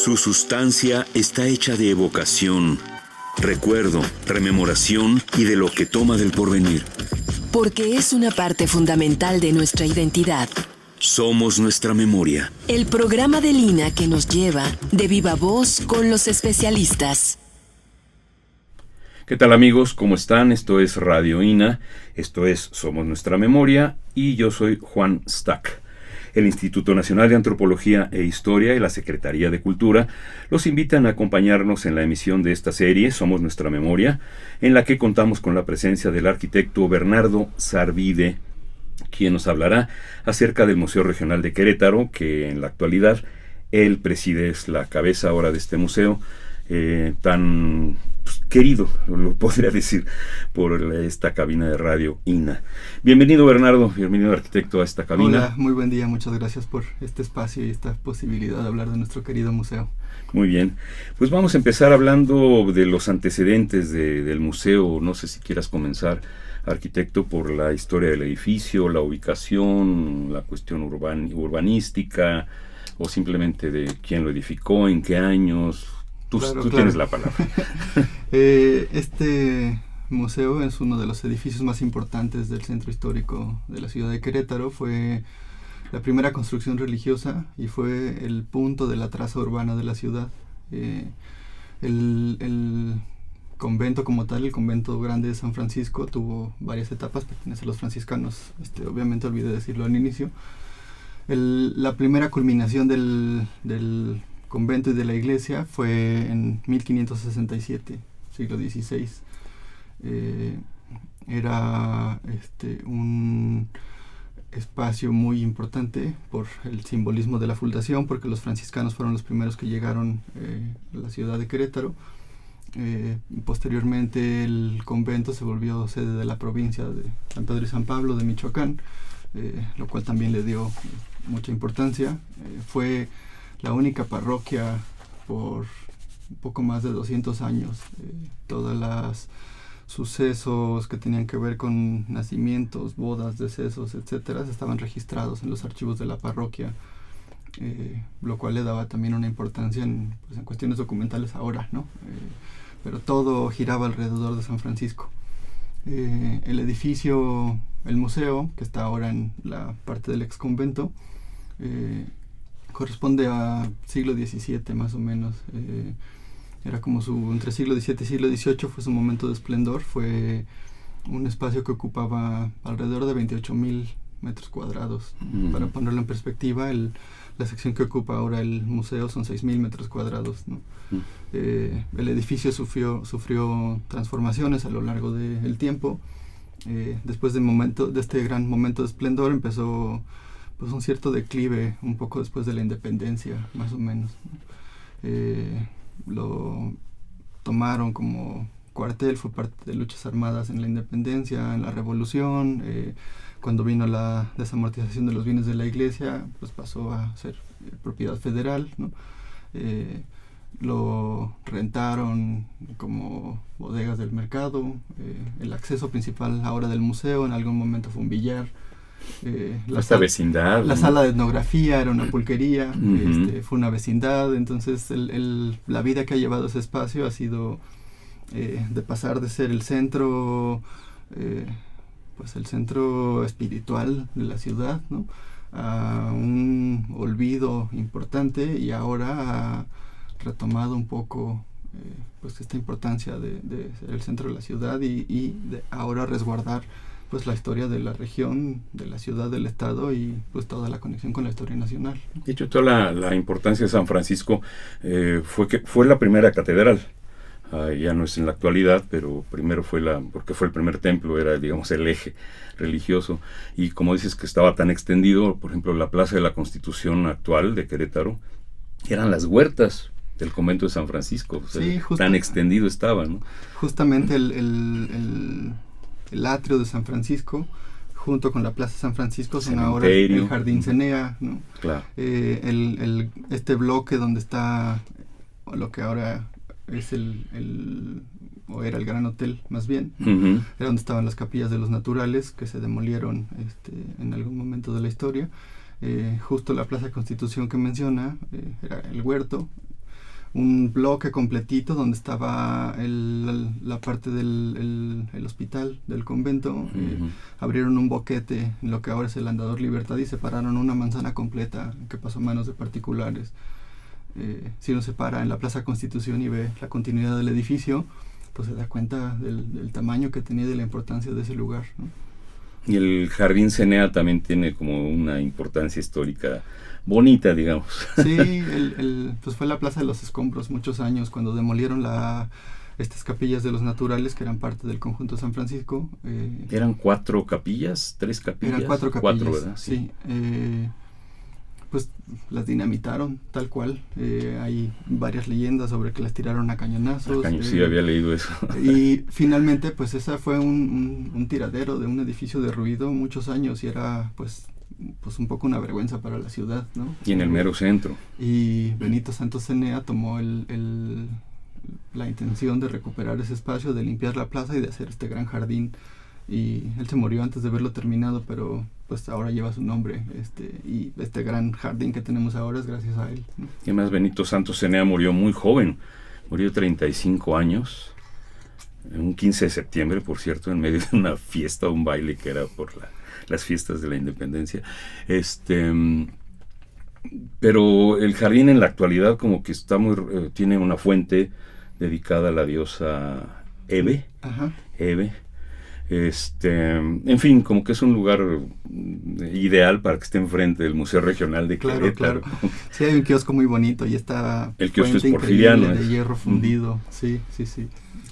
Su sustancia está hecha de evocación, recuerdo, rememoración y de lo que toma del porvenir. Porque es una parte fundamental de nuestra identidad. Somos nuestra memoria. El programa de Lina que nos lleva de viva voz con los especialistas. ¿Qué tal, amigos? ¿Cómo están? Esto es Radio INA, esto es Somos Nuestra Memoria y yo soy Juan Stack. El Instituto Nacional de Antropología e Historia y la Secretaría de Cultura los invitan a acompañarnos en la emisión de esta serie Somos Nuestra Memoria, en la que contamos con la presencia del arquitecto Bernardo Sarvide, quien nos hablará acerca del Museo Regional de Querétaro, que en la actualidad él preside, es la cabeza ahora de este museo, tan querido, lo podría decir, por esta cabina de Radio INA. Bienvenido, Bernardo, bienvenido, arquitecto, a esta cabina. Hola, muy buen día, muchas gracias por este espacio y esta posibilidad de hablar de nuestro querido museo. Muy bien, pues vamos a empezar hablando de los antecedentes del museo. No sé si quieras comenzar, arquitecto, por la historia del edificio, la ubicación, la cuestión urbanística, o simplemente de quién lo edificó, en qué años. Tú tienes la palabra. Este museo es uno de los edificios más importantes del centro histórico de la ciudad de Querétaro. Fue la primera construcción religiosa y fue el punto de la traza urbana de la ciudad. El convento como tal, el convento grande de San Francisco, tuvo varias etapas, pertenece a los franciscanos, obviamente olvidé decirlo al inicio. La primera culminación del convento y de la iglesia fue en 1567, siglo XVI. Era un espacio muy importante por el simbolismo de la fundación, porque los franciscanos fueron los primeros que llegaron a la ciudad de Querétaro. Posteriormente el convento se volvió sede de la provincia de San Pedro y San Pablo de Michoacán, lo cual también le dio mucha importancia. Fue la única parroquia por un poco más de 200 años. Todos los sucesos que tenían que ver con nacimientos, bodas, decesos, etcétera, estaban registrados en los archivos de la parroquia, lo cual le daba también una importancia en cuestiones documentales ahora, ¿no? Pero todo giraba alrededor de San Francisco. El edificio, el museo, que está ahora en la parte del ex convento, corresponde a siglo XVII más o menos. Era como entre siglo XVII y siglo XVIII fue su momento de esplendor. Fue un espacio que ocupaba alrededor de 28,000 metros cuadrados. Para ponerlo en perspectiva, la sección que ocupa ahora el museo son 6,000 metros cuadrados, ¿no? El edificio sufrió transformaciones a lo largo del tiempo. Después de este gran momento de esplendor empezó pues un cierto declive un poco después de la independencia, más o menos, ¿no? Lo tomaron como cuartel, fue parte de luchas armadas en la independencia, en la revolución. Cuando vino la desamortización de los bienes de la iglesia, pues pasó a ser propiedad federal, ¿no? Lo rentaron como bodegas del mercado. El acceso principal ahora del museo en algún momento fue un billar. Esta vecindad. La sala de etnografía era una pulquería. Fue una vecindad. Entonces la vida que ha llevado ese espacio ha sido de pasar de ser el centro el centro espiritual de la ciudad, ¿no?, a un olvido importante, y ahora ha retomado un poco esta importancia de ser el centro de la ciudad y de ahora resguardar la historia de la región, de la ciudad, del estado, y toda la conexión con la historia nacional. De hecho, toda la importancia de San Francisco fue la primera catedral. Ya no es en la actualidad, pero primero porque fue el primer templo, era, digamos, el eje religioso. Y como dices que estaba tan extendido, por ejemplo, la Plaza de la Constitución actual de Querétaro eran las huertas del convento de San Francisco. O sea, sí, tan extendido estaba, ¿no? Justamente el atrio de San Francisco, junto con la Plaza San Francisco, son ahora el Jardín Cenea, ¿no? Claro. Este bloque donde está lo que ahora es o era el Gran Hotel, más bien, era donde estaban las capillas de los naturales, que se demolieron en algún momento de la historia. Justo la Plaza Constitución que menciona era el huerto. un bloque completito donde estaba la parte del el hospital del convento. Abrieron un boquete en lo que ahora es el Andador Libertad y separaron una manzana completa que pasó a manos de particulares. Si uno se para en la Plaza Constitución y ve la continuidad del edificio, pues se da cuenta del tamaño que tenía y de la importancia de ese lugar, ¿no? Y el Jardín Cenea también tiene como una importancia histórica bonita, digamos. Sí, pues fue la Plaza de los Escombros muchos años, cuando demolieron estas capillas de los naturales que eran parte del conjunto San Francisco. ¿Eran 4 capillas? ¿3 capillas? Eran 4 capillas, 4, ¿verdad? Sí. Pues las dinamitaron, tal cual. Hay varias leyendas sobre que las tiraron a cañonazos. Sí, había leído eso. Y finalmente, pues esa fue un tiradero de un edificio derruido muchos años y era, pues un poco una vergüenza para la ciudad, ¿no? Y en el mero centro. Y Benito Santos Cenea tomó la intención de recuperar ese espacio, de limpiar la plaza y de hacer este gran jardín. Y él se murió antes de verlo terminado, pero pues ahora lleva su nombre, y este gran jardín que tenemos ahora es gracias a él, ¿no? Y además Benito Santos Cenea murió muy joven, murió 35 años, un 15 de septiembre, por cierto, en medio de una fiesta, un baile que era por las fiestas de la independencia. Pero el jardín en la actualidad como que está tiene una fuente dedicada a la diosa Hebe. Ajá. Hebe. En fin, como que es un lugar ideal para que esté enfrente del Museo Regional de Querétaro. Claro. Sí, hay un kiosco muy bonito y está el kiosco es porfiriano, de hierro fundido. Sí.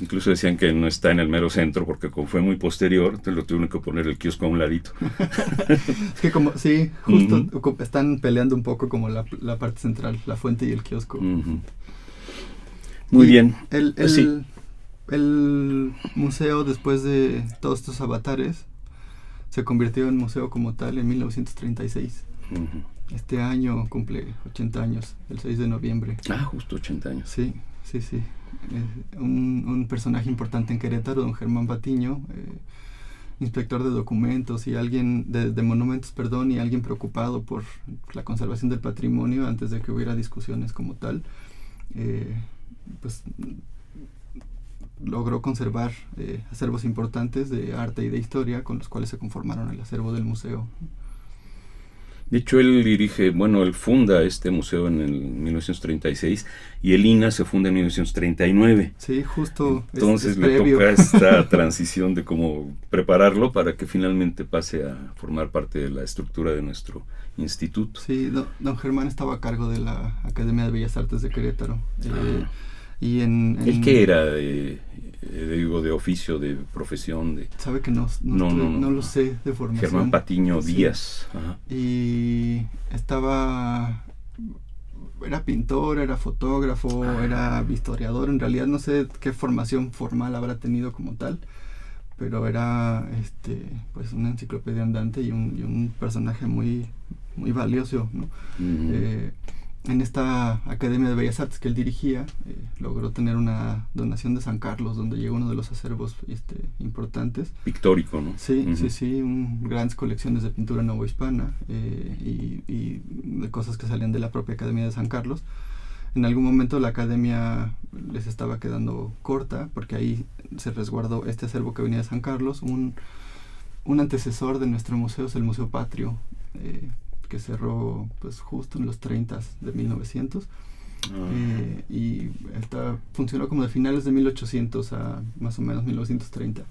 Incluso decían que no está en el mero centro porque como fue muy posterior, entonces lo tuvieron que poner el kiosco a un ladito. Es que como, sí, justo están peleando un poco como la parte central, la fuente y el kiosco. Muy bien. Sí. El museo, después de todos estos avatares, se convirtió en museo como tal en 1936. Este año cumple 80 años, el 6 de noviembre. Justo 80 años. Sí. Un personaje importante en Querétaro, don Germán Patiño, inspector de documentos y alguien de monumentos, y alguien preocupado por la conservación del patrimonio antes de que hubiera discusiones como tal. Pues logró conservar acervos importantes de arte y de historia con los cuales se conformaron el acervo del museo. De hecho, él funda este museo en el 1936 y el INA se funda en 1939. Sí, justo. Entonces le toca esta transición de cómo prepararlo para que finalmente pase a formar parte de la estructura de nuestro instituto. Sí, don Germán estaba a cargo de la Academia de Bellas Artes de Querétaro. Y ¿El qué era? De oficio, de profesión. Sabe que no lo sé de formación. Germán Patiño sí. Díaz. Ajá. Y era pintor, era fotógrafo, era historiador. En realidad no sé qué formación formal habrá tenido como tal, pero era pues una enciclopedia andante y un personaje muy, muy valioso, ¿no? En esta Academia de Bellas Artes que él dirigía, logró tener una donación de San Carlos, donde llegó uno de los acervos importantes. Pictórico, ¿no? Sí, grandes colecciones de pintura novohispana y de cosas que salían de la propia Academia de San Carlos. En algún momento la Academia les estaba quedando corta, porque ahí se resguardó este acervo que venía de San Carlos. Un antecesor de nuestro museo es el Museo Patrio, que cerró pues justo en los 30 de 1900 y funcionó como de finales de 1800 a más o menos 1930.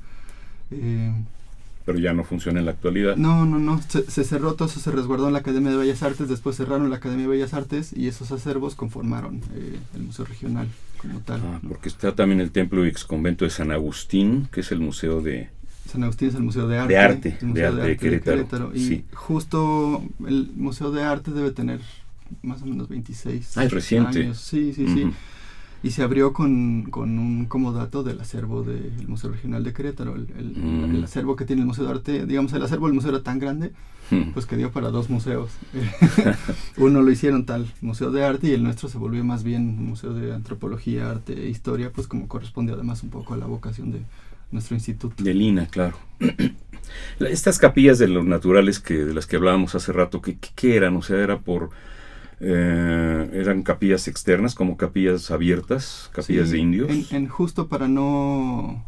Pero ya no funciona en la actualidad. No, se cerró, todo eso se resguardó en la Academia de Bellas Artes, después cerraron la Academia de Bellas Artes y esos acervos conformaron el Museo Regional como tal. Porque está también el templo y exconvento de San Agustín, que es el museo de... San Agustín es el Museo de Arte. De arte de Querétaro. Y justo el Museo de Arte debe tener más o menos 26 reciente. años. Sí. Y se abrió con un comodato del acervo del Museo Regional de Querétaro. El acervo que tiene el Museo de Arte, digamos, el acervo del museo era tan grande, pues que dio para 2 museos. Uno lo hicieron tal Museo de Arte y el nuestro se volvió más bien un museo de antropología, arte e historia, pues como corresponde además un poco a la vocación de nuestro instituto. De Lina, claro. Estas capillas de los naturales de las que hablábamos hace rato, ¿qué eran? O sea, ¿era por ¿Eran capillas externas, como capillas abiertas, capillas de indios? Justo para no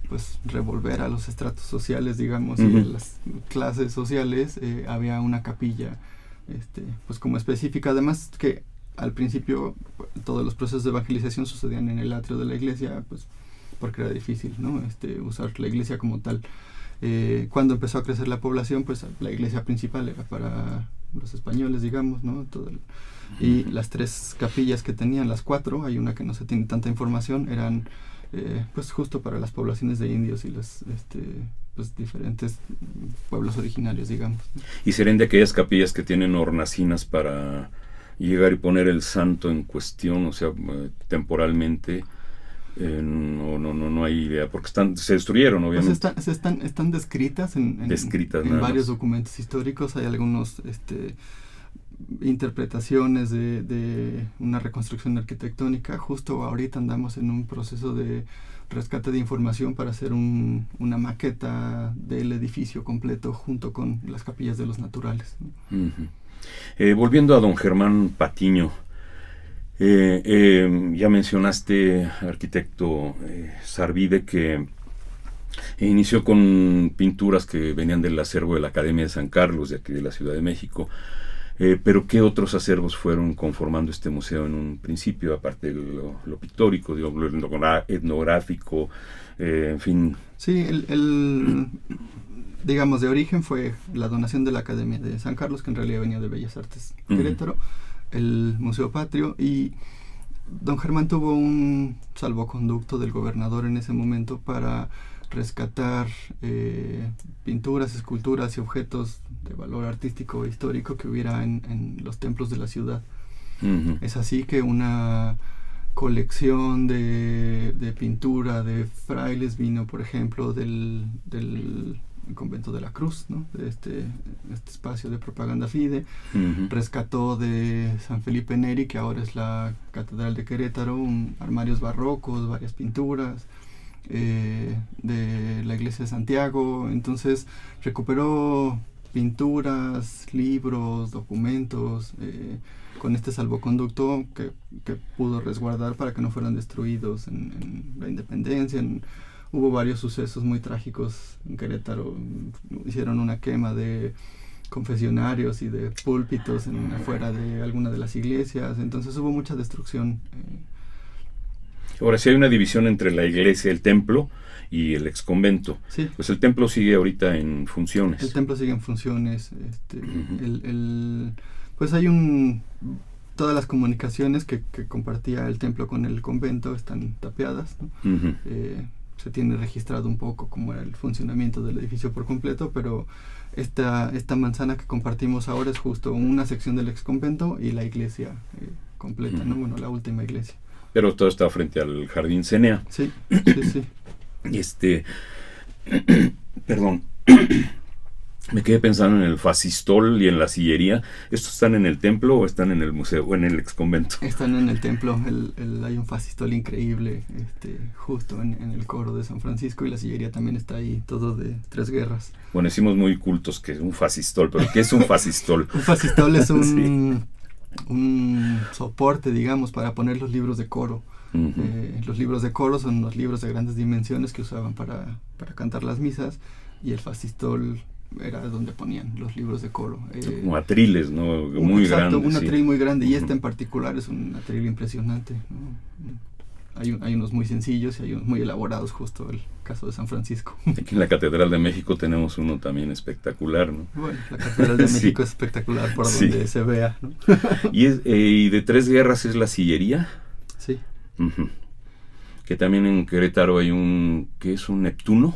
pues revolver a los estratos sociales, digamos, Uh-huh. y a las clases sociales, había una capilla pues como específica. Además que al principio todos los procesos de evangelización sucedían en el atrio de la iglesia, pues porque era difícil, ¿no? Usar la iglesia como tal. Cuando empezó a crecer la población, pues la iglesia principal era para los españoles, digamos, ¿no? Y las 3 capillas que tenían, las 4, hay una que no se tiene tanta información, eran pues justo para las poblaciones de indios y los pues diferentes pueblos originarios, digamos, ¿no? ¿Y serían de aquellas capillas que tienen hornacinas para llegar y poner el santo en cuestión, o sea, temporalmente? No hay idea, porque se destruyeron, obviamente. Pues están descritas en varios documentos históricos. Hay algunos interpretaciones de una reconstrucción arquitectónica. Justo ahorita andamos en un proceso de rescate de información para hacer una maqueta del edificio completo junto con las capillas de los naturales, ¿no? Uh-huh. Volviendo a don Germán Patiño, ya mencionaste, arquitecto Sarvide, que inició con pinturas que venían del acervo de la Academia de San Carlos, de aquí de la Ciudad de México. Pero ¿qué otros acervos fueron conformando este museo en un principio, aparte de lo pictórico, digo, lo etnográfico, en fin? Sí, digamos, de origen fue la donación de la Academia de San Carlos, que en realidad venía de Bellas Artes Querétaro, el Museo Patrio, y don Germán tuvo un salvoconducto del gobernador en ese momento para rescatar pinturas, esculturas y objetos de valor artístico e histórico que hubiera en los templos de la ciudad. Uh-huh. Es así que una colección de pintura de frailes vino, por ejemplo, del Convento de la Cruz, ¿no? De este espacio de propaganda fide. Uh-huh. Rescató de San Felipe Neri, que ahora es la Catedral de Querétaro, armarios barrocos, varias pinturas de la iglesia de Santiago. Entonces recuperó pinturas, libros, documentos con este salvoconducto que pudo resguardar para que no fueran destruidos en la independencia. Hubo varios sucesos muy trágicos en Querétaro. Hicieron una quema de confesionarios y de púlpitos afuera de alguna de las iglesias. Entonces hubo mucha destrucción. Ahora, si hay una división entre la iglesia, el templo y el exconvento, sí, pues el templo sigue ahorita en funciones. El templo sigue en funciones. Uh-huh. Pues hay todas las comunicaciones que compartía el templo con el convento están tapiadas, ¿no? Uh-huh. Se tiene registrado un poco cómo era el funcionamiento del edificio por completo, pero esta manzana que compartimos ahora es justo una sección del exconvento y la iglesia completa, uh-huh, ¿no? Bueno, la última iglesia. Pero todo está frente al Jardín Cenea. Sí. Perdón. Me quedé pensando en el fascistol y en la sillería. ¿Estos están en el templo o están en el museo o en el exconvento? Están en el templo. Hay un fasistol increíble justo en el coro de San Francisco, y la sillería también está ahí, todo de 3 guerras. Bueno, decimos muy cultos que es un fasistol, pero ¿qué es un fasistol? Un fasistol es un soporte, digamos, para poner los libros de coro. Uh-huh. Los libros de coro son unos libros de grandes dimensiones que usaban para cantar las misas, y el fasistol era donde ponían los libros de coro. Como atriles, ¿no? Muy exacto, grandes. Un atril, sí, muy grande, y uh-huh, en particular es un atril impresionante, ¿no? Hay unos muy sencillos y hay unos muy elaborados, justo el caso de San Francisco. Aquí en la Catedral de México tenemos uno también espectacular, ¿no? Bueno, la Catedral de México sí, es espectacular por donde se vea, ¿no? ¿Y de 3 guerras es la sillería? Sí. Uh-huh. Que también en Querétaro hay ¿qué es un Neptuno?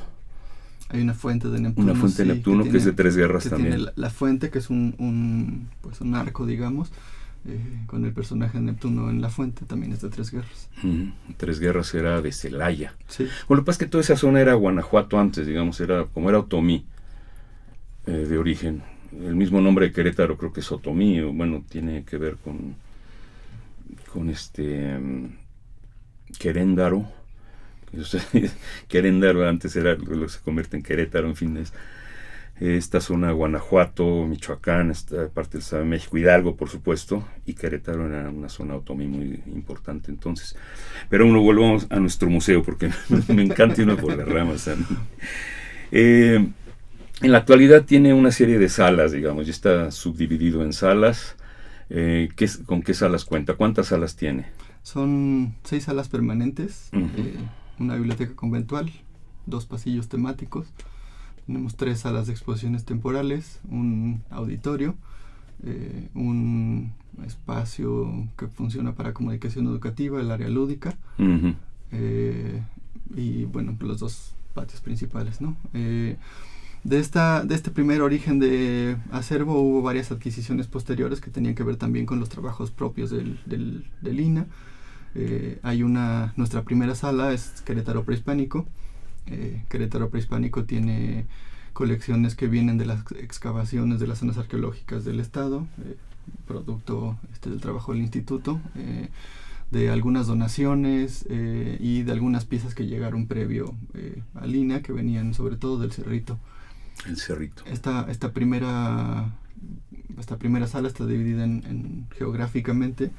Hay una fuente de Neptuno. Una fuente de Neptuno que es de 3 guerras también. Tiene la fuente, que es un arco, digamos, con el personaje de Neptuno en la fuente, también es de 3 guerras. 3 guerras era de Celaya. Sí. Bueno, lo que pasa es que toda esa zona era Guanajuato antes, digamos, era Otomí de origen. El mismo nombre de Querétaro creo que es Otomí, o bueno, tiene que ver con Queréndaro. Queréndaro antes era lo que se convierte en Querétaro, en fin. esta zona, Guanajuato, Michoacán, esta parte del Estado de México, Hidalgo, por supuesto, y Querétaro era una zona otomí muy importante entonces. Pero bueno, volvamos a nuestro museo, porque me encanta irme por las ramas. En la actualidad tiene una serie de salas, digamos, ya está subdividido en salas. ¿Con qué salas cuenta? ¿Cuántas salas tiene? Son 6 salas permanentes, una biblioteca conventual, 2 pasillos temáticos. Tenemos 3 salas de exposiciones temporales, un auditorio, un espacio que funciona para comunicación educativa, el área lúdica, y bueno, los 2 patios principales, ¿no? De este primer origen de acervo hubo varias adquisiciones posteriores que tenían que ver también con los trabajos propios del INA. Nuestra primera sala es Querétaro Prehispánico. Querétaro Prehispánico tiene colecciones que vienen de las excavaciones de las zonas arqueológicas del estado, producto del trabajo del instituto, de algunas donaciones y de algunas piezas que llegaron previo al INA, que venían sobre todo del Cerrito. El Cerrito. Esta primera sala está dividida geográficamente.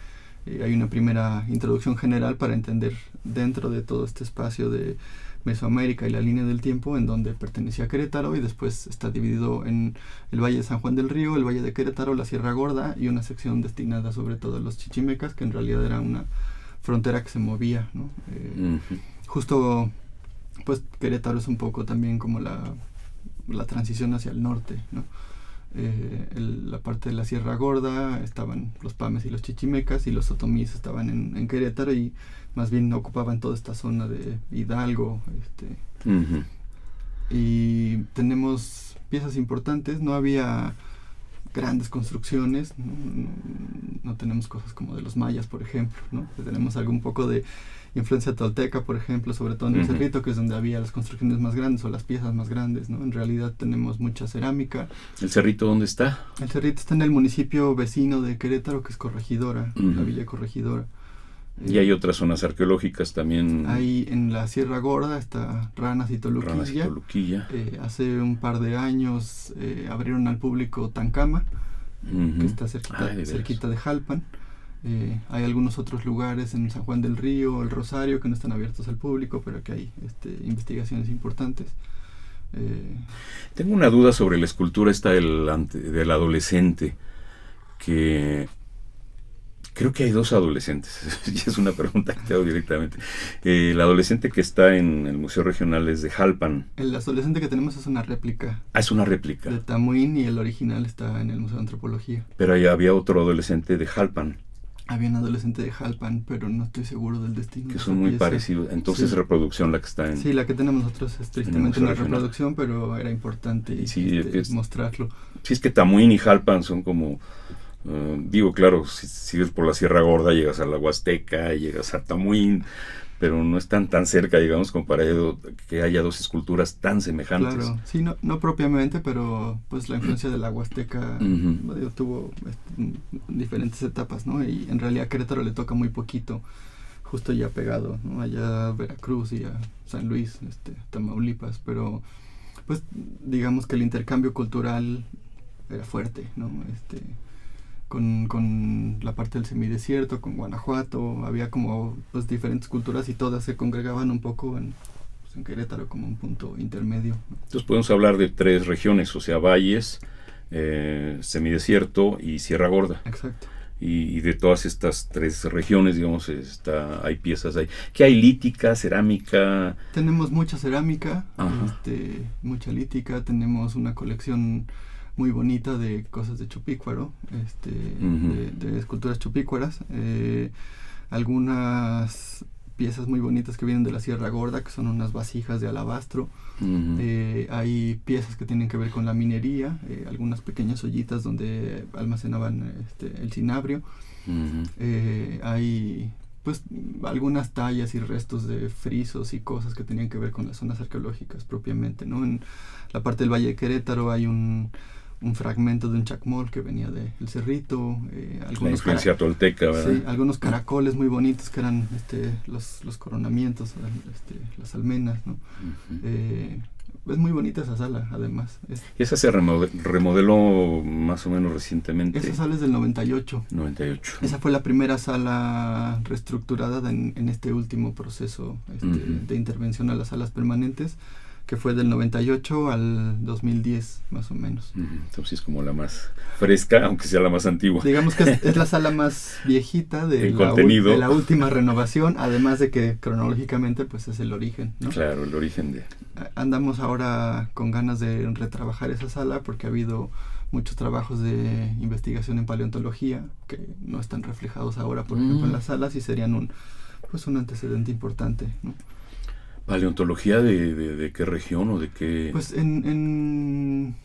Hay una primera introducción general para entender dentro de todo este espacio de Mesoamérica y la línea del tiempo en donde pertenecía a Querétaro, y después está dividido en el Valle de San Juan del Río, el Valle de Querétaro, la Sierra Gorda y una sección destinada sobre todo a los chichimecas, que en realidad era una frontera que se movía, ¿no? Justo, pues Querétaro es un poco también como la transición hacia el norte, ¿no? La parte de la Sierra Gorda estaban los pames y los chichimecas, y los otomíes estaban en Querétaro, y más bien ocupaban toda esta zona de Hidalgo. Y tenemos piezas importantes. No había grandes construcciones, no tenemos cosas como de los mayas, por ejemplo, ¿no? Tenemos algo un poco de influencia tolteca, por ejemplo, sobre todo en el Cerrito, que es donde había las construcciones más grandes o las piezas más grandes, ¿no? En realidad tenemos mucha cerámica. ¿El Cerrito dónde está? El Cerrito está en el municipio vecino de Querétaro, que es Corregidora, la Villa Corregidora. Y hay otras zonas arqueológicas también. Hay en la Sierra Gorda está Ranas y Toluquilla. Hace un par de años abrieron al público Tancama, que está cerquita de Jalpan. Hay algunos otros lugares en San Juan del Río, el Rosario, que no están abiertos al público, pero que hay investigaciones importantes. Tengo una duda sobre la escultura esta del adolescente, que creo que hay 2 adolescentes. Es una pregunta que te hago directamente. El adolescente que está en el Museo Regional es de Jalpan. El adolescente que tenemos es una réplica. Ah, es una réplica. De Tamuín, y el original está en el Museo de Antropología. Pero ahí había otro adolescente de Jalpan. Había un adolescente de Jalpan, pero no estoy seguro del destino. Que son muy parecidos. Entonces, sí. Reproducción la que está en... Sí, la que tenemos nosotros es tristemente una reproducción, pero era importante mostrarlo. Sí, es que Tamuín y Jalpan son como... digo, claro, si sigues por la Sierra Gorda, llegas a la Huasteca, llegas a Tamuín, pero no están tan cerca, digamos, comparado que haya 2 esculturas tan semejantes. Claro, sí, no propiamente, pero pues la influencia de la Huasteca tuvo diferentes etapas, ¿no? Y en realidad a Querétaro le toca muy poquito, justo ya pegado, ¿no? Allá a Veracruz y a San Luis, Tamaulipas, pero pues digamos que el intercambio cultural era fuerte, ¿no? Con la parte del semidesierto, con Guanajuato, había como pues diferentes culturas y todas se congregaban un poco en Querétaro como un punto intermedio. Entonces podemos hablar de 3 regiones, o sea, valles, semidesierto y Sierra Gorda. Exacto. Y de todas estas 3 regiones, digamos, hay piezas ahí. ¿Qué hay? ¿Lítica, cerámica? Tenemos mucha cerámica, mucha lítica, tenemos una colección muy bonita de cosas de Chupícuaro, de esculturas chupícuaras, algunas piezas muy bonitas que vienen de la Sierra Gorda, que son unas vasijas de alabastro. Hay piezas que tienen que ver con la minería, algunas pequeñas ollitas donde almacenaban el cinabrio. Hay pues algunas tallas y restos de frisos y cosas que tenían que ver con las zonas arqueológicas propiamente, ¿no? En la parte del Valle de Querétaro hay un fragmento de un chacmol que venía del Cerrito, la influencia tolteca, ¿verdad? Sí, algunos caracoles muy bonitos que eran los coronamientos, las almenas, ¿no? es muy bonita esa sala, además. Esa se remodeló más o menos recientemente. Esa sala es del 98. 98. Esa fue la primera sala reestructurada en este último proceso de intervención a las salas permanentes, que fue del 98 al 2010, más o menos. Entonces es como la más fresca, aunque sea la más antigua. Digamos que es la sala más viejita de la última renovación, además de que cronológicamente pues es el origen, ¿no? Claro, el origen de... Andamos ahora con ganas de retrabajar esa sala porque ha habido muchos trabajos de investigación en paleontología que no están reflejados ahora, por ejemplo, en las salas, y serían un antecedente importante, ¿no? ¿Paleontología de qué región o de qué...? Pues en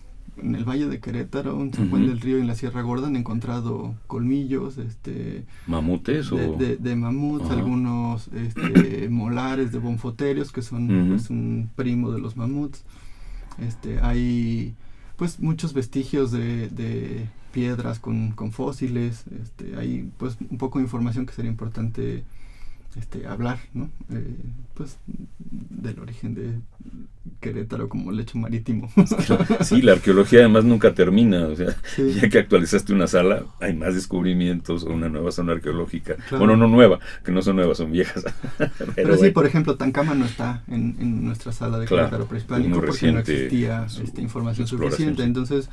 el Valle de Querétaro, en San Juan del Río y en la Sierra Gorda han encontrado colmillos, ¿mamutes o...? De mamuts, algunos molares de bonfoterios, que son pues, un primo de los mamuts. Hay pues muchos vestigios de piedras con fósiles. Hay pues un poco de información que sería importante hablar, ¿no? Pues del origen de Querétaro como lecho marítimo. Sí, la arqueología además nunca termina, o sea, sí. Ya que actualizaste una sala, hay más descubrimientos o una nueva zona arqueológica. Claro. Bueno, no nueva, que no son nuevas, son viejas. Pero sí, por ejemplo, Tancama no está en nuestra sala de Querétaro prehispánico porque no existía información suficiente. Entonces,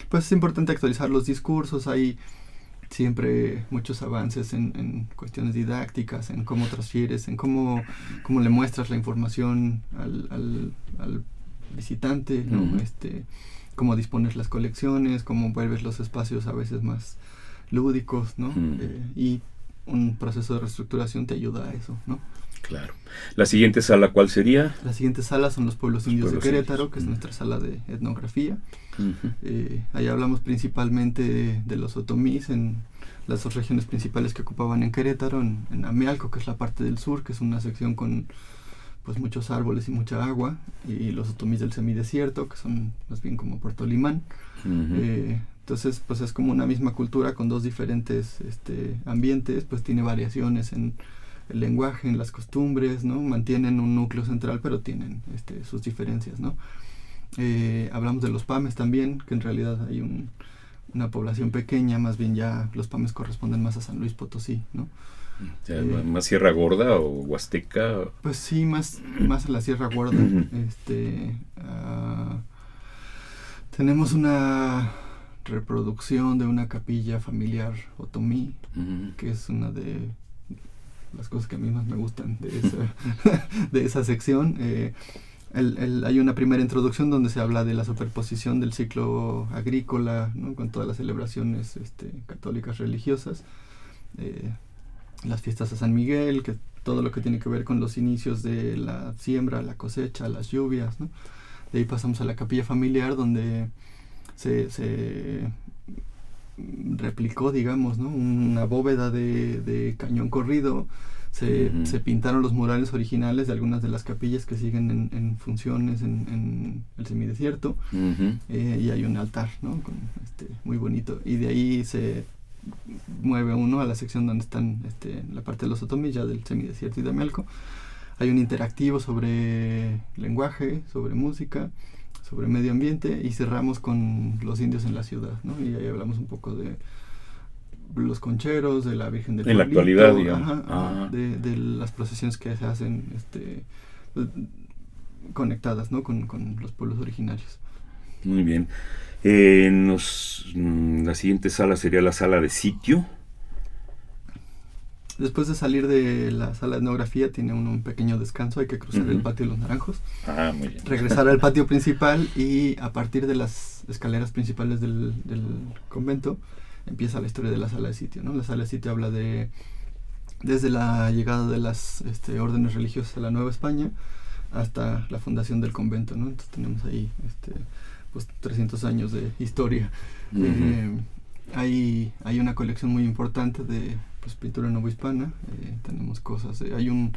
pues es importante actualizar los discursos. Hay siempre muchos avances en cuestiones didácticas, en cómo transfieres, en cómo le muestras la información al visitante, ¿no? Cómo dispones las colecciones, cómo vuelves los espacios a veces más lúdicos, ¿no? Y un proceso de reestructuración te ayuda a eso, ¿no? Claro. ¿La siguiente sala cuál sería? La siguiente sala son los pueblos indios de Querétaro, que es nuestra sala de etnografía. Ahí hablamos principalmente de los otomís en las dos regiones principales que ocupaban en Querétaro, en Amealco, que es la parte del sur, que es una sección con pues muchos árboles y mucha agua, y los otomís del semidesierto, que son más bien como Puerto Limán. Entonces pues es como una misma cultura con dos diferentes ambientes, pues tiene variaciones en el lenguaje, en las costumbres, ¿no? Mantienen un núcleo central, pero tienen sus diferencias, ¿no? Hablamos de los pames también, que en realidad hay una población pequeña, más bien ya los pames corresponden más a San Luis Potosí, ¿no? ¿Más Sierra Gorda o Huasteca? Pues sí, más a la Sierra Gorda. Tenemos una reproducción de una capilla familiar otomí, que es una de las cosas que a mí más me gustan de esa sección. Hay una primera introducción donde se habla de la superposición del ciclo agrícola, ¿no? Con todas las celebraciones católicas religiosas, las fiestas a San Miguel, que todo lo que tiene que ver con los inicios de la siembra, la cosecha, las lluvias, ¿no? De ahí pasamos a la capilla familiar, donde se replicó, digamos, ¿no? Una bóveda de cañón corrido. Se pintaron los murales originales de algunas de las capillas que siguen en funciones en el semidesierto, y hay un altar, ¿no? Muy bonito, y de ahí se mueve uno a la sección donde están la parte de los otomís, ya del semidesierto y de Amealco. Hay un interactivo sobre lenguaje, sobre música, sobre medio ambiente, y cerramos con los indios en la ciudad, ¿no? Y ahí hablamos un poco de los concheros, de la Virgen del Pueblito, en la actualidad, digamos. De las procesiones que se hacen conectadas, ¿no? con los pueblos originarios. Muy bien. La siguiente sala sería la sala de sitio. Después de salir de la sala de etnografía tiene un pequeño descanso, hay que cruzar el patio de los Naranjos, muy bien. regresar al patio principal, y a partir de las escaleras principales del convento empieza la historia de la sala de sitio, ¿no? La sala de sitio habla desde la llegada de las órdenes religiosas a la Nueva España hasta la fundación del convento, ¿no? Entonces tenemos ahí pues 300 años de historia. Hay una colección muy importante de pues pintura novohispana. Tenemos cosas, hay un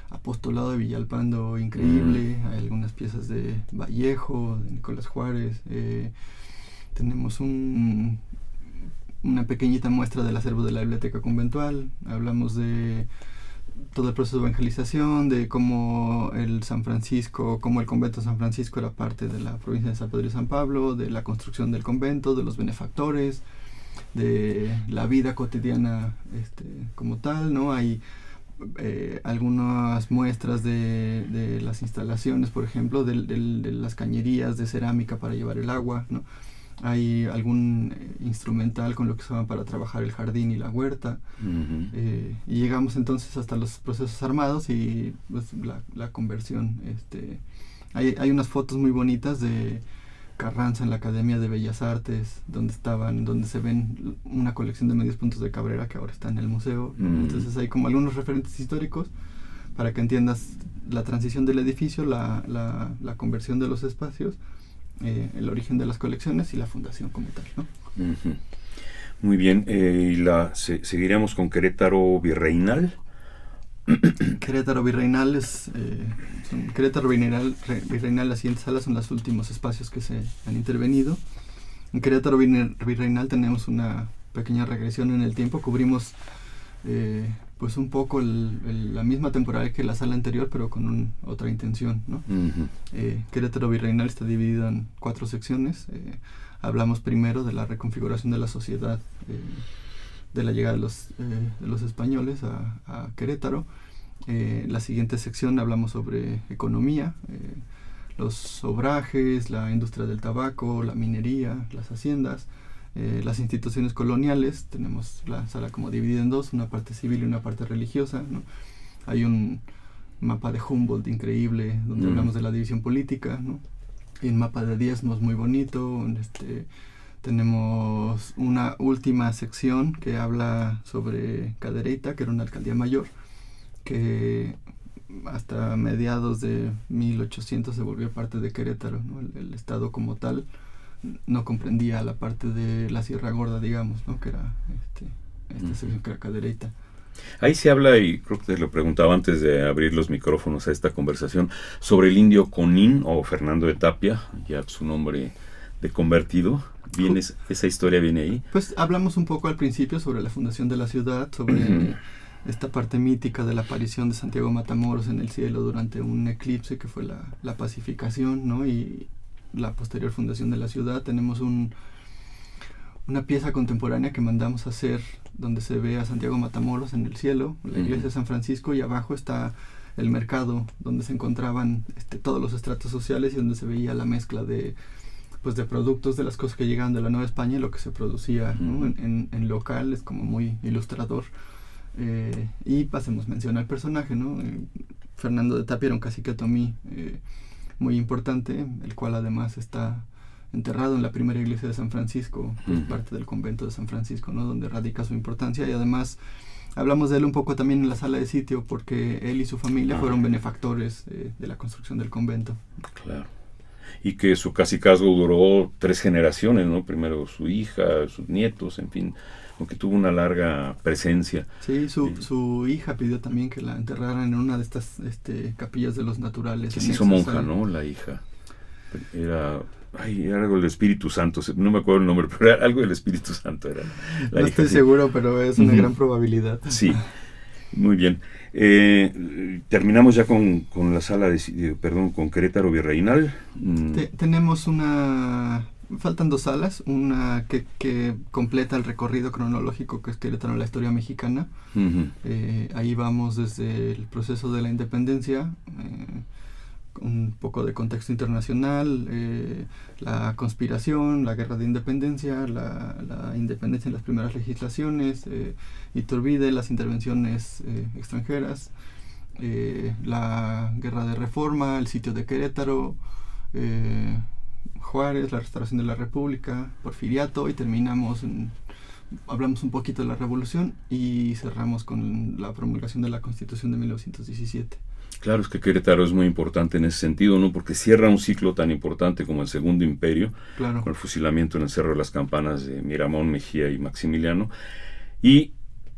apostolado de Villalpando increíble, hay algunas piezas de Vallejo, de Nicolás Juárez, tenemos una pequeñita muestra del acervo de la biblioteca conventual. Hablamos de todo el proceso de evangelización, de cómo el convento de San Francisco era parte de la provincia de San Pedro y San Pablo, de la construcción del convento, de los benefactores, de la vida cotidiana como tal, ¿no? Hay algunas muestras de las instalaciones, por ejemplo, de las cañerías de cerámica para llevar el agua, ¿no? Hay algún instrumental con lo que se usaban para trabajar el jardín y la huerta. Y llegamos entonces hasta los procesos armados y pues, la conversión. Hay unas fotos muy bonitas de Carranza en la Academia de Bellas Artes, donde se ven una colección de medios puntos de Cabrera que ahora está en el museo. Entonces hay como algunos referentes históricos para que entiendas la transición del edificio, la conversión de los espacios, el origen de las colecciones y la fundación como tal, ¿no? Muy bien, y seguiremos con Querétaro Virreinal. Querétaro Virreinal Querétaro Virreinal, las siguientes salas son los últimos espacios que se han intervenido. En Querétaro Virreinal tenemos una pequeña regresión en el tiempo, cubrimos pues un poco la misma temporada que la sala anterior, pero con otra intención, ¿no? Querétaro Virreinal está dividido en 4 secciones. Hablamos primero de la reconfiguración de la sociedad, de la llegada de los españoles a Querétaro. La siguiente sección hablamos sobre economía, los obrajes, la industria del tabaco, la minería, las haciendas, las instituciones coloniales. Tenemos la sala como dividida en 2, una parte civil y una parte religiosa, ¿no? Hay un mapa de Humboldt increíble donde hablamos de la división política, ¿no? Y un mapa de diezmos muy bonito. Tenemos una última sección que habla sobre Cadereyta, que era una alcaldía mayor, que hasta mediados de 1800 se volvió parte de Querétaro, ¿no? El estado como tal no comprendía la parte de la Sierra Gorda, digamos, ¿no? Que era esta sección que era Cadereyta. Ahí se habla, y creo que te lo preguntaba antes de abrir los micrófonos a esta conversación, sobre el indio Conín o Fernando de Tapia, ya su nombre de convertido. ¿Esa historia viene ahí? Pues hablamos un poco al principio sobre la fundación de la ciudad, sobre esta parte mítica de la aparición de Santiago Matamoros en el cielo durante un eclipse que fue la pacificación, ¿no? Y la posterior fundación de la ciudad. Tenemos una pieza contemporánea que mandamos a hacer donde se ve a Santiago Matamoros en el cielo, la iglesia de San Francisco, y abajo está el mercado donde se encontraban todos los estratos sociales y donde se veía la mezcla de productos, de las cosas que llegaban de la Nueva España y lo que se producía, ¿no? en local. Es como muy ilustrador. Y pasemos mención al personaje, ¿no? Fernando de Tapia era un cacique otomí muy importante, el cual además está enterrado en la primera iglesia de San Francisco, pues parte del convento de San Francisco, ¿no? Donde radica su importancia. Y además hablamos de él un poco también en la sala de sitio, porque él y su familia fueron benefactores de la construcción del convento. Claro. Y que su cacicazgo duró 3 generaciones, ¿no? Primero su hija, sus nietos, en fin, aunque tuvo una larga presencia. Sí, su hija pidió también que la enterraran en una de estas capillas de los naturales. Que se hizo monja, ¿no? La hija. Era algo del Espíritu Santo, no me acuerdo el nombre, pero era algo del Espíritu Santo. Era la no hija, estoy seguro, pero es una gran probabilidad. Sí, muy bien. Terminamos ya con la sala con Querétaro Virreinal. Tenemos faltan 2 salas, una que completa el recorrido cronológico que es Querétaro en la historia mexicana. Ahí vamos desde el proceso de la independencia, un poco de contexto internacional, la conspiración, la guerra de independencia, la independencia en las primeras legislaciones, Iturbide, las intervenciones extranjeras, la guerra de reforma, el sitio de Querétaro, Juárez, la restauración de la República, Porfiriato, y hablamos un poquito de la Revolución y cerramos con la promulgación de la Constitución de 1917. Claro, es que Querétaro es muy importante en ese sentido, ¿no? Porque cierra un ciclo tan importante como el Segundo Imperio, claro, con el fusilamiento en el Cerro de las Campanas de Miramón, Mejía y Maximiliano, y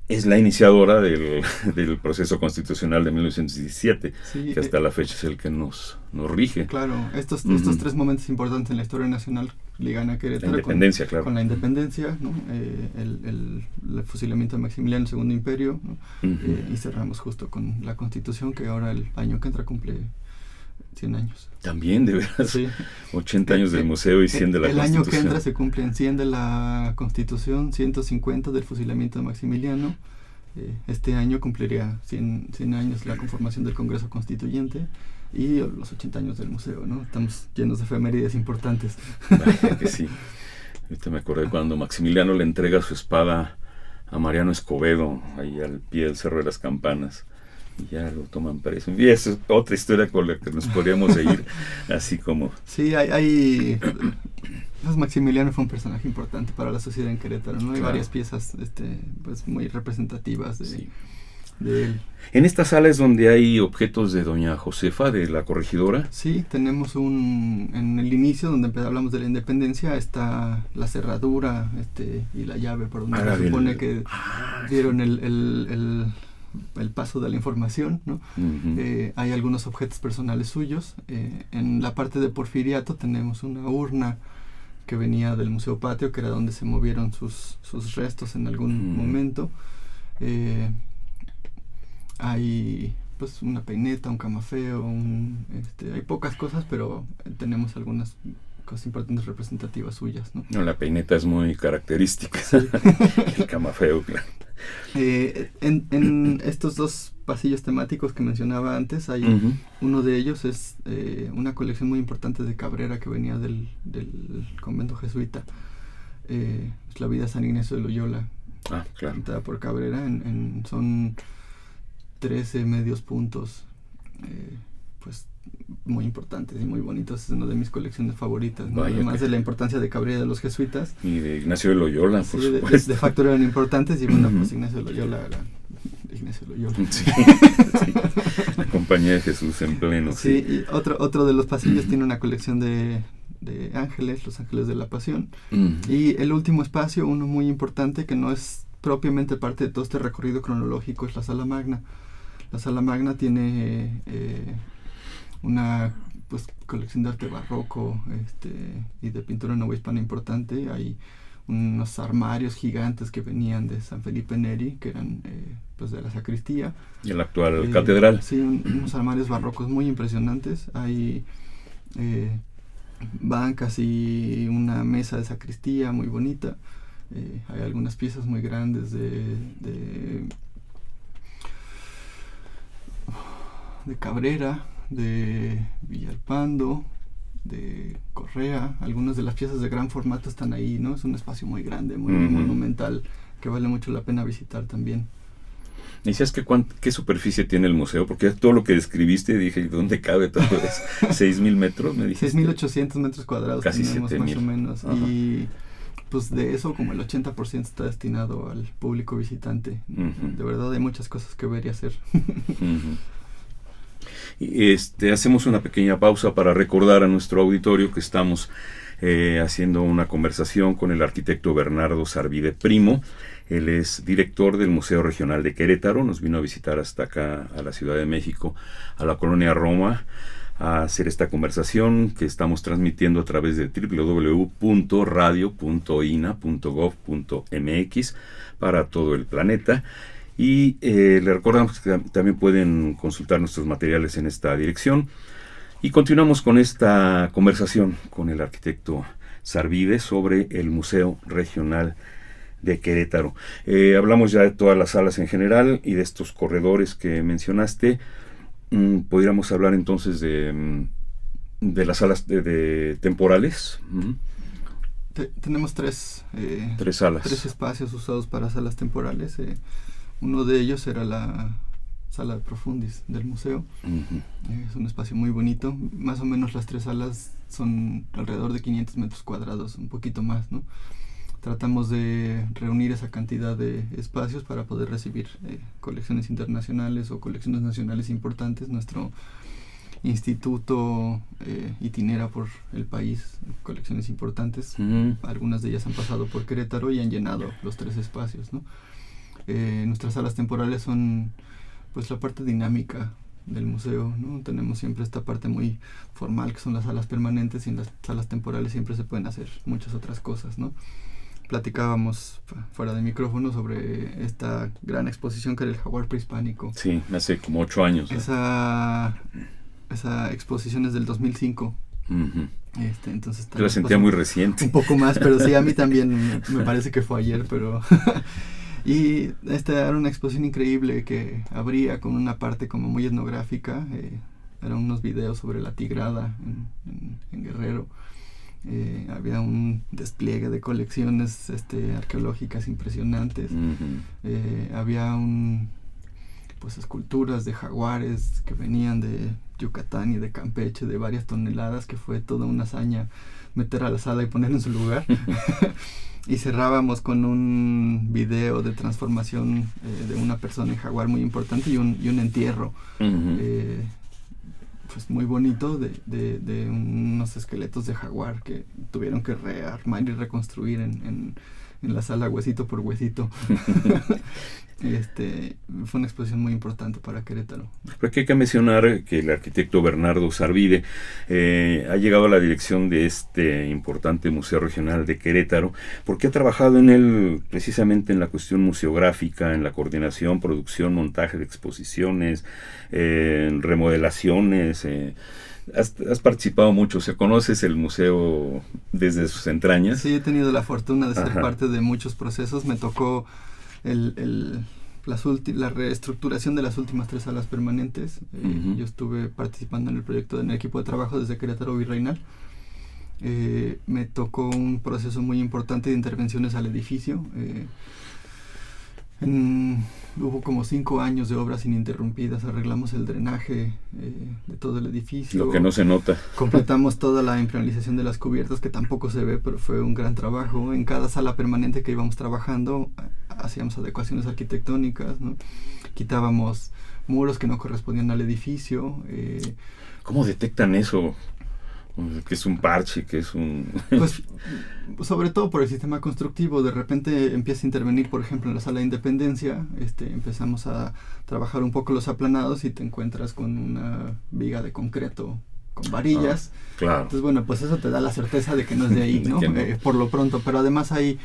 es la iniciadora del proceso constitucional de 1917, sí, que hasta la fecha es el que nos rige. Claro, estos tres momentos importantes en la historia nacional ligan a Querétaro. La independencia, claro. Con la independencia, ¿no? El fusilamiento de Maximiliano, el Segundo Imperio, ¿no? Y cerramos justo con la Constitución, que ahora el año que entra cumple 100 años. También, de veras. Sí. 80 años del museo y 100 de la Constitución. El año que entra se cumplen 100 de la Constitución, 150 del fusilamiento de Maximiliano. Este año cumpliría 100 años la conformación del Congreso Constituyente y los 80 años del museo, ¿no? Estamos llenos de efemérides importantes. Vaya que sí. Ahorita me acordé cuando Maximiliano le entrega su espada a Mariano Escobedo, ahí al pie del Cerro de las Campanas. Y ya lo toman preso. Y esa es otra historia con la que nos podríamos seguir, así como... Sí, pues Maximiliano fue un personaje importante para la sociedad en Querétaro, ¿no? Hay Claro. varias piezas pues muy representativas Sí. de él. En esta sala es donde hay objetos de doña Josefa, de la corregidora. Sí, tenemos en el inicio, donde hablamos de la independencia, está la cerradura y la llave por donde se supone que dieron el paso de la información, ¿no? Uh-huh. Hay algunos objetos personales suyos. En la parte de Porfiriato tenemos una urna que venía del Museo Patio, que era donde se movieron sus restos en algún momento. Hay pues una peineta, un camafeo, hay pocas cosas, pero tenemos algunas cosas importantes representativas suyas, ¿no? No, la peineta es muy característica. Sí. El camafeo, claro. En estos dos pasillos temáticos que mencionaba antes, hay uno de ellos es una colección muy importante de Cabrera que venía del convento jesuita. Es la vida de San Ignacio de Loyola, Claro. pintada por Cabrera. Son 13 medios puntos, pues muy importantes y muy bonitos. Es una de mis colecciones favoritas, ¿no? Además de la importancia de Cabrera y de los jesuitas. Y de Ignacio de Loyola, por Sí, supuesto. de facto eran importantes, y bueno, pues Ignacio de Loyola era Ignacio de Loyola. Sí, sí. La Compañía de Jesús en pleno. Sí, y otro de los pasillos tiene una colección de ángeles, los ángeles de la Pasión. Y el último espacio, uno muy importante que no es propiamente parte de todo este recorrido cronológico, es la Sala Magna. La Sala Magna tiene una pues colección de arte barroco y de pintura novohispana importante. Hay unos armarios gigantes que venían de San Felipe Neri, que eran pues de la sacristía. Y la actual catedral. Sí, unos armarios barrocos muy impresionantes. Hay bancas y una mesa de sacristía muy bonita. Hay algunas piezas muy grandes de Cabrera, de Villalpando, de Correa. Algunas de las piezas de gran formato están ahí, ¿no? Es un espacio muy grande, muy monumental, que vale mucho la pena visitar también. ¿Decías qué superficie tiene el museo? Porque todo lo que describiste, dije, ¿dónde cabe todo eso? ¿6,000 metros? Me dijiste. 6,800 metros cuadrados. Casi tenemos 7,000. más o menos. Ajá. Y pues de eso como el 80% está destinado al público visitante. De verdad hay muchas cosas que ver y hacer. Y hacemos una pequeña pausa para recordar a nuestro auditorio que estamos haciendo una conversación con el arquitecto Bernardo Sarvide Primo. Él es director del Museo Regional de Querétaro. Nos vino a visitar hasta acá, a la Ciudad de México, a la colonia Roma, a hacer esta conversación que estamos transmitiendo a través de www.radio.ina.gov.mx para todo el planeta. Y le recordamos que también pueden consultar nuestros materiales en esta dirección. Y continuamos con esta conversación con el arquitecto Sarvide sobre el Museo Regional de Querétaro. Hablamos ya de todas las salas en general y de estos corredores que mencionaste. Podríamos hablar entonces de las salas de temporales. Tenemos tres salas. 3 espacios usados para salas temporales. Uno de ellos era la sala de Profundis del museo. Es un espacio muy bonito. Más o menos las 3 salas son alrededor de 500 metros cuadrados, un poquito más, ¿no? Tratamos de reunir esa cantidad de espacios para poder recibir colecciones internacionales o colecciones nacionales importantes. Nuestro instituto itinera por el país colecciones importantes. Algunas de ellas han pasado por Querétaro y han llenado los 3 espacios, ¿no? Nuestras salas temporales son pues la parte dinámica del museo, ¿no? Tenemos siempre esta parte muy formal que son las salas permanentes, y en las salas temporales siempre se pueden hacer muchas otras cosas, ¿no? Platicábamos fuera de micrófono sobre esta gran exposición que era el jaguar prehispánico. Sí, hace como 8 años. Esa exposición es del 2005. Uh-huh. Entonces yo la sentía muy reciente. Un poco más, pero sí, a mí también me parece que fue ayer, pero... Y esta era una exposición increíble que abría con una parte como muy etnográfica. Eran unos videos sobre la tigrada en Guerrero. Había un despliegue de colecciones arqueológicas impresionantes. Uh-huh. Había pues esculturas de jaguares que venían de Yucatán y de Campeche de varias toneladas, que fue toda una hazaña meter a la sala y poner en su lugar. Y cerrábamos con un video de transformación de una persona en jaguar muy importante y un entierro. Uh-huh. Pues muy bonito de unos esqueletos de jaguar que tuvieron que rearmar y reconstruir en la sala huesito por huesito. Fue una exposición muy importante para Querétaro. Pero hay que mencionar que el arquitecto Bernardo Sarvide ha llegado a la dirección de este importante Museo Regional de Querétaro, porque ha trabajado en él precisamente en la cuestión museográfica, en la coordinación, producción, montaje de exposiciones, en remodelaciones. Has participado mucho, o sea, ¿conoces el museo desde sus entrañas? Sí, he tenido la fortuna de ser Ajá. parte de muchos procesos. Me tocó la reestructuración de las últimas 3 salas permanentes. Uh-huh. Yo estuve participando en el proyecto, en el equipo de trabajo desde Querétaro Virreinal. Me tocó un proceso muy importante de intervenciones al edificio. Hubo como 5 años de obras ininterrumpidas. Arreglamos el drenaje de todo el edificio. Lo que no se nota. Completamos toda la impermeabilización de las cubiertas, que tampoco se ve, pero fue un gran trabajo. En cada sala permanente que íbamos trabajando, hacíamos adecuaciones arquitectónicas, ¿no? Quitábamos muros que no correspondían al edificio. ¿Cómo detectan eso? Que es un parche, que es un... Pues sobre todo por el sistema constructivo. De repente empieza a intervenir, por ejemplo, en la sala de Independencia. Empezamos a trabajar un poco los aplanados y te encuentras con una viga de concreto con varillas. Claro. Entonces, bueno, pues eso te da la certeza de que no es de ahí, ¿no? No. Por lo pronto. Pero además hay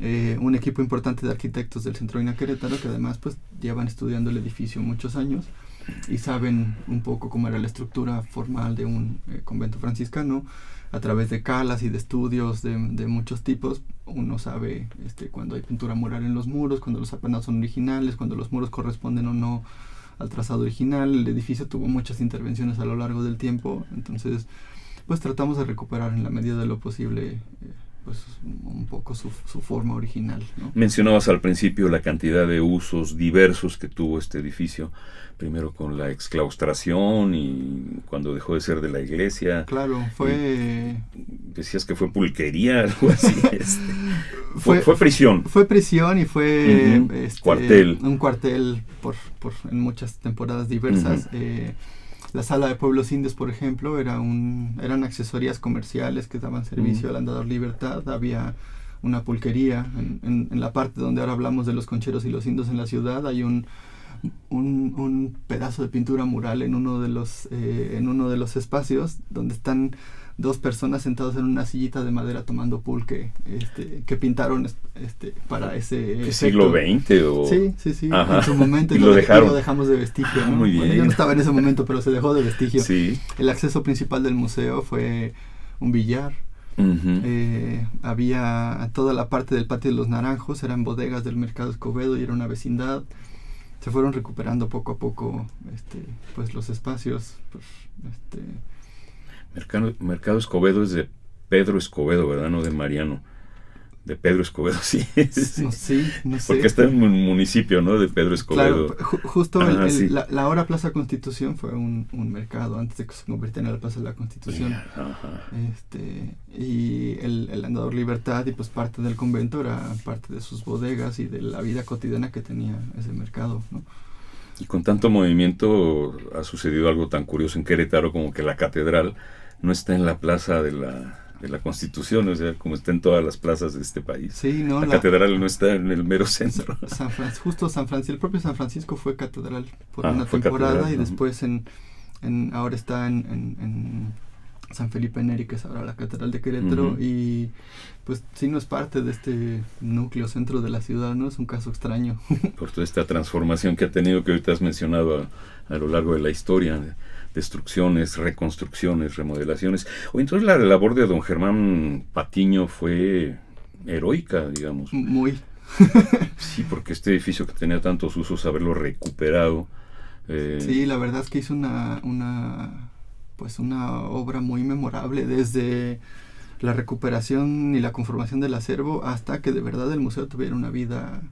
un equipo importante de arquitectos del Centro INA Querétaro que además pues llevan estudiando el edificio muchos años y saben un poco cómo era la estructura formal de un convento franciscano. A través de calas y de estudios de muchos tipos, uno sabe cuando hay pintura mural en los muros, cuando los aplanados son originales, cuando los muros corresponden o no al trazado original. El edificio tuvo muchas intervenciones a lo largo del tiempo, entonces pues tratamos de recuperar en la medida de lo posible pues un poco su forma original, ¿no? Mencionabas al principio la cantidad de usos diversos que tuvo este edificio, primero con la exclaustración y cuando dejó de ser de la iglesia. Claro, fue... Decías que fue pulquería, algo así. Fue prisión. Fue prisión y fue cuartel. Un cuartel en muchas temporadas diversas. Uh-huh. La sala de pueblos indios, por ejemplo, eran accesorías comerciales que daban servicio al Andador Libertad. Había una pulquería en la parte donde ahora hablamos de los concheros y los indios en la ciudad. Hay un pedazo de pintura mural en uno de los espacios donde están 2 personas sentadas en una sillita de madera tomando pulque, que pintaron para ese siglo XX o... Sí, Ajá. en su momento. Y lo dejaron. Lo dejamos de vestigio, ¿no? Muy bien. Bueno, yo no estaba en ese momento, pero se dejó de vestigio. Sí. El acceso principal del museo fue un billar. Uh-huh. Había toda la parte del patio de los Naranjos, eran bodegas del Mercado Escobedo y era una vecindad. Se fueron recuperando poco a poco pues los espacios. Mercado Escobedo es de Pedro Escobedo, ¿verdad? No de Mariano. De Pedro Escobedo, sí. No sé. Porque está en un municipio, ¿no? De Pedro Escobedo. Claro, justo sí. la ahora Plaza Constitución fue un mercado antes de que se convirtiera en la Plaza de la Constitución. Ajá. Y el Andador Libertad y pues parte del convento era parte de sus bodegas y de la vida cotidiana que tenía ese mercado, ¿no? Y con tanto movimiento ha sucedido algo tan curioso en Querétaro como que la catedral no está en la plaza de la la Constitución, o sea, como está en todas las plazas de este país. Sí, no, la catedral no está en el mero centro. Justo San Francisco, el propio San Francisco fue catedral por una fue temporada catedral, y después ahora está en San Felipe Neri, que es ahora la catedral de Querétaro, y pues sí, no es parte de este núcleo centro de la ciudad, ¿no? Es un caso extraño. Por toda esta transformación que ha tenido, que ahorita has mencionado a lo largo de la historia, destrucciones, reconstrucciones, remodelaciones. O entonces la labor de don Germán Patiño fue heroica, digamos. Muy. Sí, porque este edificio que tenía tantos usos, haberlo recuperado. Sí, la verdad es que hizo una obra muy memorable, desde la recuperación y la conformación del acervo hasta que de verdad el museo tuviera una vida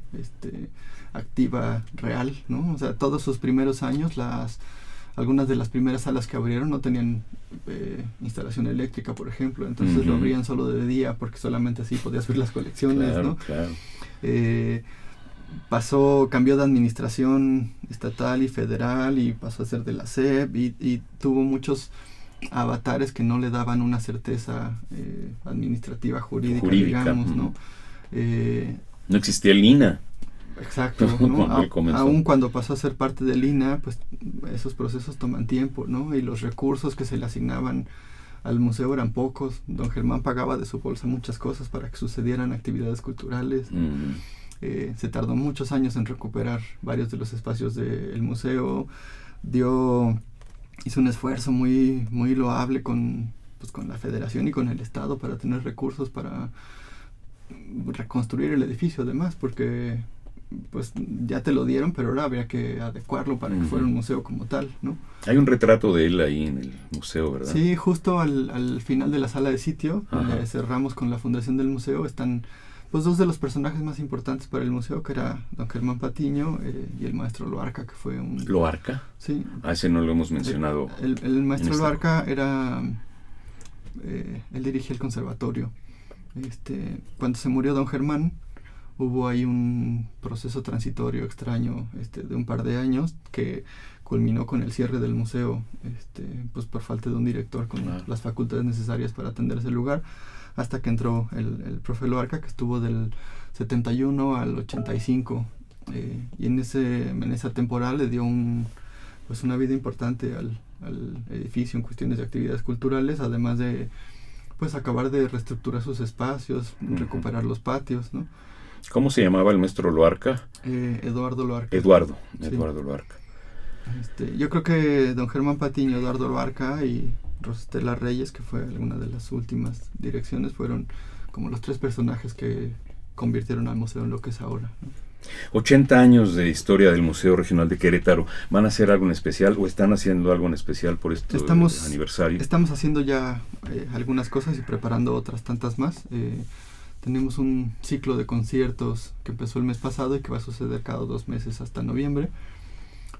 activa, real, ¿no? O sea, todos sus primeros años, algunas de las primeras salas que abrieron no tenían instalación eléctrica, por ejemplo, entonces lo abrían solo de día porque solamente así podías ver las colecciones, claro, ¿no? Claro. Cambió de administración estatal y federal y pasó a ser de la SEP y tuvo muchos avatares que no le daban una certeza administrativa, jurídica, digamos, ¿no? No existía el INA. Exacto, ¿no? Aún cuando pasó a ser parte del INA, pues esos procesos toman tiempo, ¿no? Y los recursos que se le asignaban al museo eran pocos. Don Germán pagaba de su bolsa muchas cosas para que sucedieran actividades culturales. Se tardó muchos años en recuperar varios de los espacios del museo. Hizo un esfuerzo muy, muy loable con la federación y con el estado para tener recursos para reconstruir el edificio, además, porque pues ya te lo dieron, pero ahora habría que adecuarlo para que fuera un museo como tal, ¿no? Hay un retrato de él ahí en el museo, ¿verdad? Sí, justo al final de la sala de sitio, donde cerramos con la fundación del museo, están pues dos de los personajes más importantes para el museo, que era don Germán Patiño y el maestro Loarca, que fue un... ¿Loarca? Sí. Ese no lo hemos mencionado. El maestro Loarca era... él dirigía el conservatorio. Cuando se murió don Germán, hubo ahí un proceso transitorio extraño de un par de años que culminó con el cierre del museo, pues por falta de un director con las facultades necesarias para atender ese lugar, hasta que entró el profe Loarca, que estuvo del 71 al 85, y en esa temporada le dio una vida importante al edificio en cuestiones de actividades culturales, además de pues acabar de reestructurar sus espacios, recuperar los patios, ¿no? ¿Cómo se llamaba el maestro Loarca? Eduardo Loarca. Eduardo Sí. Loarca. Yo creo que don Germán Patiño, Eduardo Loarca y Rosestela Reyes, que fue alguna de las últimas direcciones, fueron como los tres personajes que convirtieron al museo en lo que es ahora, ¿no? 80 años de historia del Museo Regional de Querétaro. ¿Van a hacer algo en especial o están haciendo algo en especial por este aniversario? Estamos haciendo ya algunas cosas y preparando otras tantas más. Tenemos un ciclo de conciertos que empezó el mes pasado y que va a suceder cada 2 meses hasta noviembre.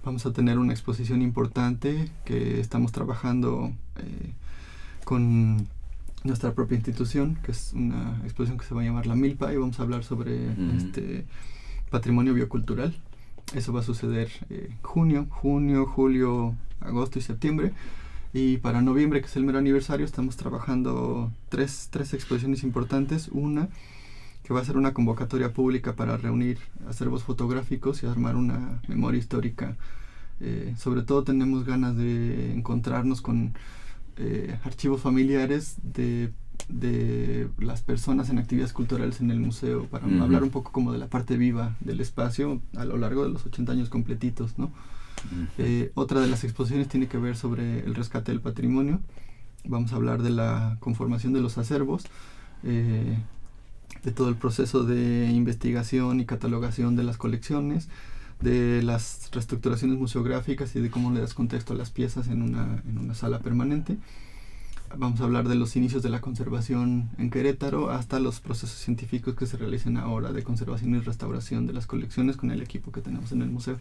Vamos a tener una exposición importante que estamos trabajando con nuestra propia institución, que es una exposición que se va a llamar La Milpa, y vamos a hablar sobre patrimonio biocultural. Eso va a suceder junio, julio, agosto y septiembre. Y para noviembre, que es el mero aniversario, estamos trabajando tres exposiciones importantes. Una que va a ser una convocatoria pública para reunir acervos fotográficos y armar una memoria histórica. Sobre todo tenemos ganas de encontrarnos con archivos familiares de las personas en actividades culturales en el museo, para hablar un poco como de la parte viva del espacio a lo largo de los 80 años completitos, ¿no? Otra de las exposiciones tiene que ver sobre el rescate del patrimonio. Vamos a hablar de la conformación de los acervos, de todo el proceso de investigación y catalogación de las colecciones, de las reestructuraciones museográficas y de cómo le das contexto a las piezas en una sala permanente. Vamos a hablar de los inicios de la conservación en Querétaro hasta los procesos científicos que se realizan ahora de conservación y restauración de las colecciones con el equipo que tenemos en el museo.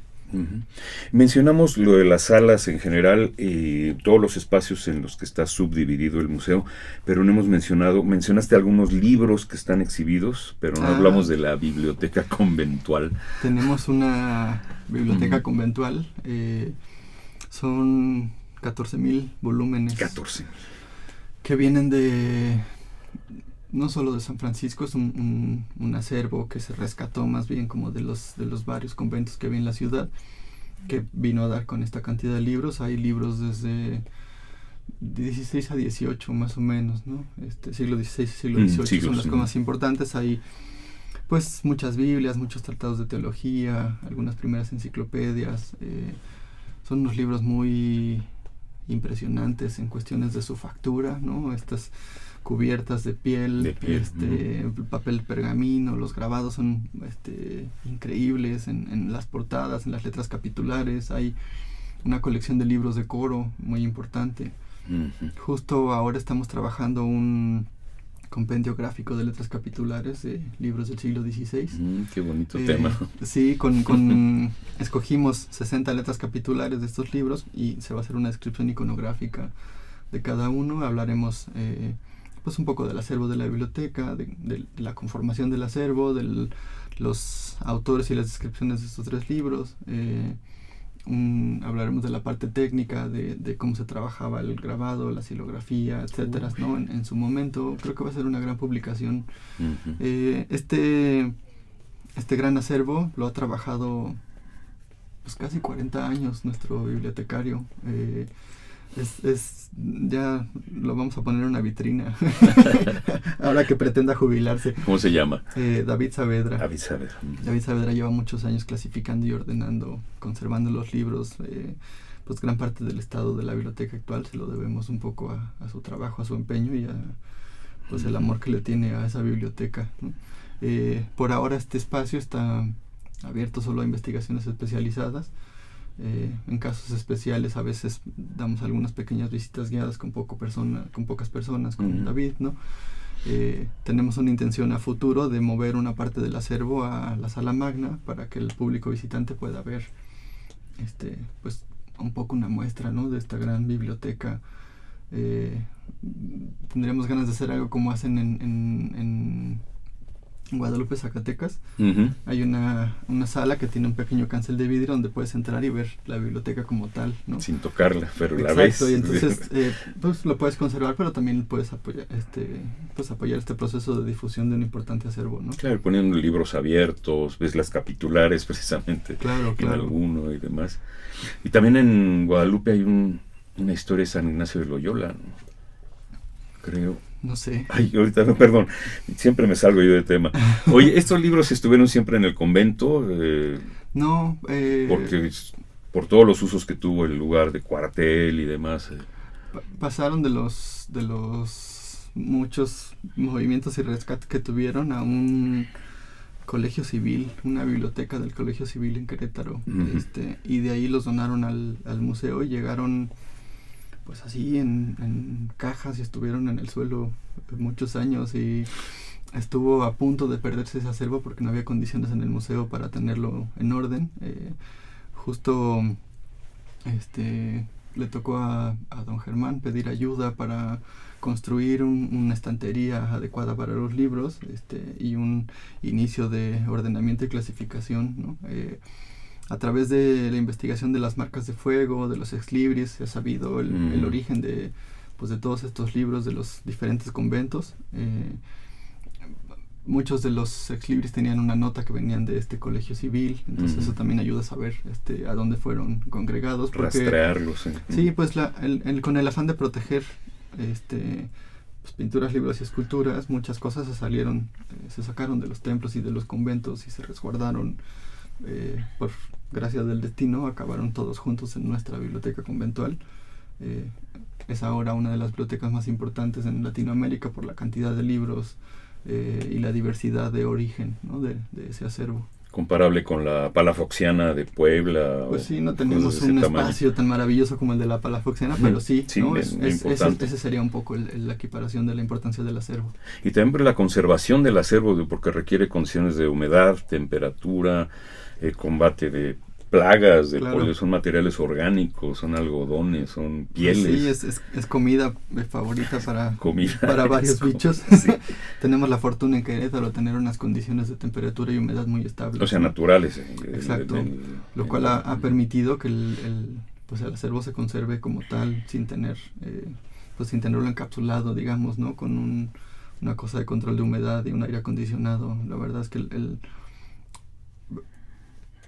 Mencionamos lo de las salas en general y todos los espacios en los que está subdividido el museo, pero no hemos mencionaste algunos libros que están exhibidos, pero no hablamos de la biblioteca conventual. Tenemos una biblioteca conventual, son 14,000 volúmenes. 14,000. Que vienen de no solo de San Francisco, es un acervo que se rescató más bien como de los varios conventos que había en la ciudad, que vino a dar con esta cantidad de libros. Hay libros desde 16 a 18 más o menos, ¿no? Siglo XVI y siglo XVIII son las cosas más importantes. Hay pues muchas Biblias, muchos tratados de teología, algunas primeras enciclopedias. Son unos libros muy impresionantes en cuestiones de su factura, ¿no? Estas cubiertas de piel. El papel pergamino, los grabados son increíbles en las portadas, en las letras capitulares. Hay una colección de libros de coro muy importante. Justo ahora estamos trabajando un compendio gráfico de letras capitulares de libros del siglo XVI. Qué bonito tema. Sí, escogimos 60 letras capitulares de estos libros y se va a hacer una descripción iconográfica de cada uno. Hablaremos pues un poco del acervo de la biblioteca, de la conformación del acervo, de los autores y las descripciones de estos 3 libros. Hablaremos de la parte técnica, de cómo se trabajaba el grabado, la xilografía, etcétera, ¿no? En su momento creo que va a ser una gran publicación. Este gran acervo lo ha trabajado pues casi 40 años nuestro bibliotecario. Ya lo vamos a poner en una vitrina ahora que pretenda jubilarse. ¿Cómo se llama? David Saavedra. David Saavedra lleva muchos años clasificando y ordenando, conservando los libros. Pues gran parte del estado de la biblioteca actual se lo debemos un poco a su trabajo, a su empeño y a pues el amor que le tiene a esa biblioteca, ¿no? Por ahora este espacio está abierto solo a investigaciones especializadas. En casos especiales a veces damos algunas pequeñas visitas guiadas con pocas personas, con David, ¿no? Tenemos una intención a futuro de mover una parte del acervo a la sala magna para que el público visitante pueda ver pues un poco una muestra, ¿no? De esta gran biblioteca. Tendríamos ganas de hacer algo como hacen en Guadalupe, Zacatecas. Hay una sala que tiene un pequeño cancel de vidrio donde puedes entrar y ver la biblioteca como tal, ¿no? Sin tocarla, pero exacto, la ves. Y entonces pues lo puedes conservar, pero también puedes apoyar este proceso de difusión de un importante acervo, ¿no? Claro, poniendo libros abiertos, ves las capitulares precisamente, claro. en alguno y demás. Y también en Guadalupe hay una historia de San Ignacio de Loyola, ¿no? Creo. No sé. Ay, ahorita no, perdón, siempre me salgo yo de tema. Oye, ¿estos libros estuvieron siempre en el convento? No. Porque por todos los usos que tuvo el lugar de cuartel y demás. Pasaron de los muchos movimientos y rescate que tuvieron a un colegio civil, una biblioteca del colegio civil en Querétaro. Y de ahí los donaron al museo y llegaron pues así en cajas y estuvieron en el suelo muchos años y estuvo a punto de perderse ese acervo porque no había condiciones en el museo para tenerlo en orden. Justo le tocó a don Germán pedir ayuda para construir una estantería adecuada para los libros y un inicio de ordenamiento y clasificación, ¿no? A través de la investigación de las marcas de fuego, de los exlibris, se ha sabido el origen de todos estos libros de los diferentes conventos. Muchos de los exlibris tenían una nota que venían de este colegio civil, entonces eso también ayuda a saber a dónde fueron congregados. Rastrearlos. Sí, pues con el afán de proteger pues, pinturas, libros y esculturas, muchas cosas se sacaron de los templos y de los conventos y se resguardaron. Por gracia del destino acabaron todos juntos en nuestra biblioteca conventual. Es ahora una de las bibliotecas más importantes en Latinoamérica por la cantidad de libros y la diversidad de origen, ¿no? de ese acervo. Comparable con la Palafoxiana de Puebla. Pues sí, no tenemos un espacio tan maravilloso como el de la Palafoxiana, pero sí, ¿no? Ese sería un poco la equiparación de la importancia del acervo. Y también la conservación del acervo, porque requiere condiciones de humedad, temperatura, combate de plagas, claro. Son materiales orgánicos, son algodones, son pieles. Sí, es comida favorita para varios bichos. Sí. Tenemos la fortuna en Querétaro de tener unas condiciones de temperatura y humedad muy estables. O sea, naturales. Exacto. Lo cual ha permitido que el acervo se conserve como tal, sin tenerlo encapsulado, digamos, ¿no? Con una cosa de control de humedad y un aire acondicionado. La verdad es que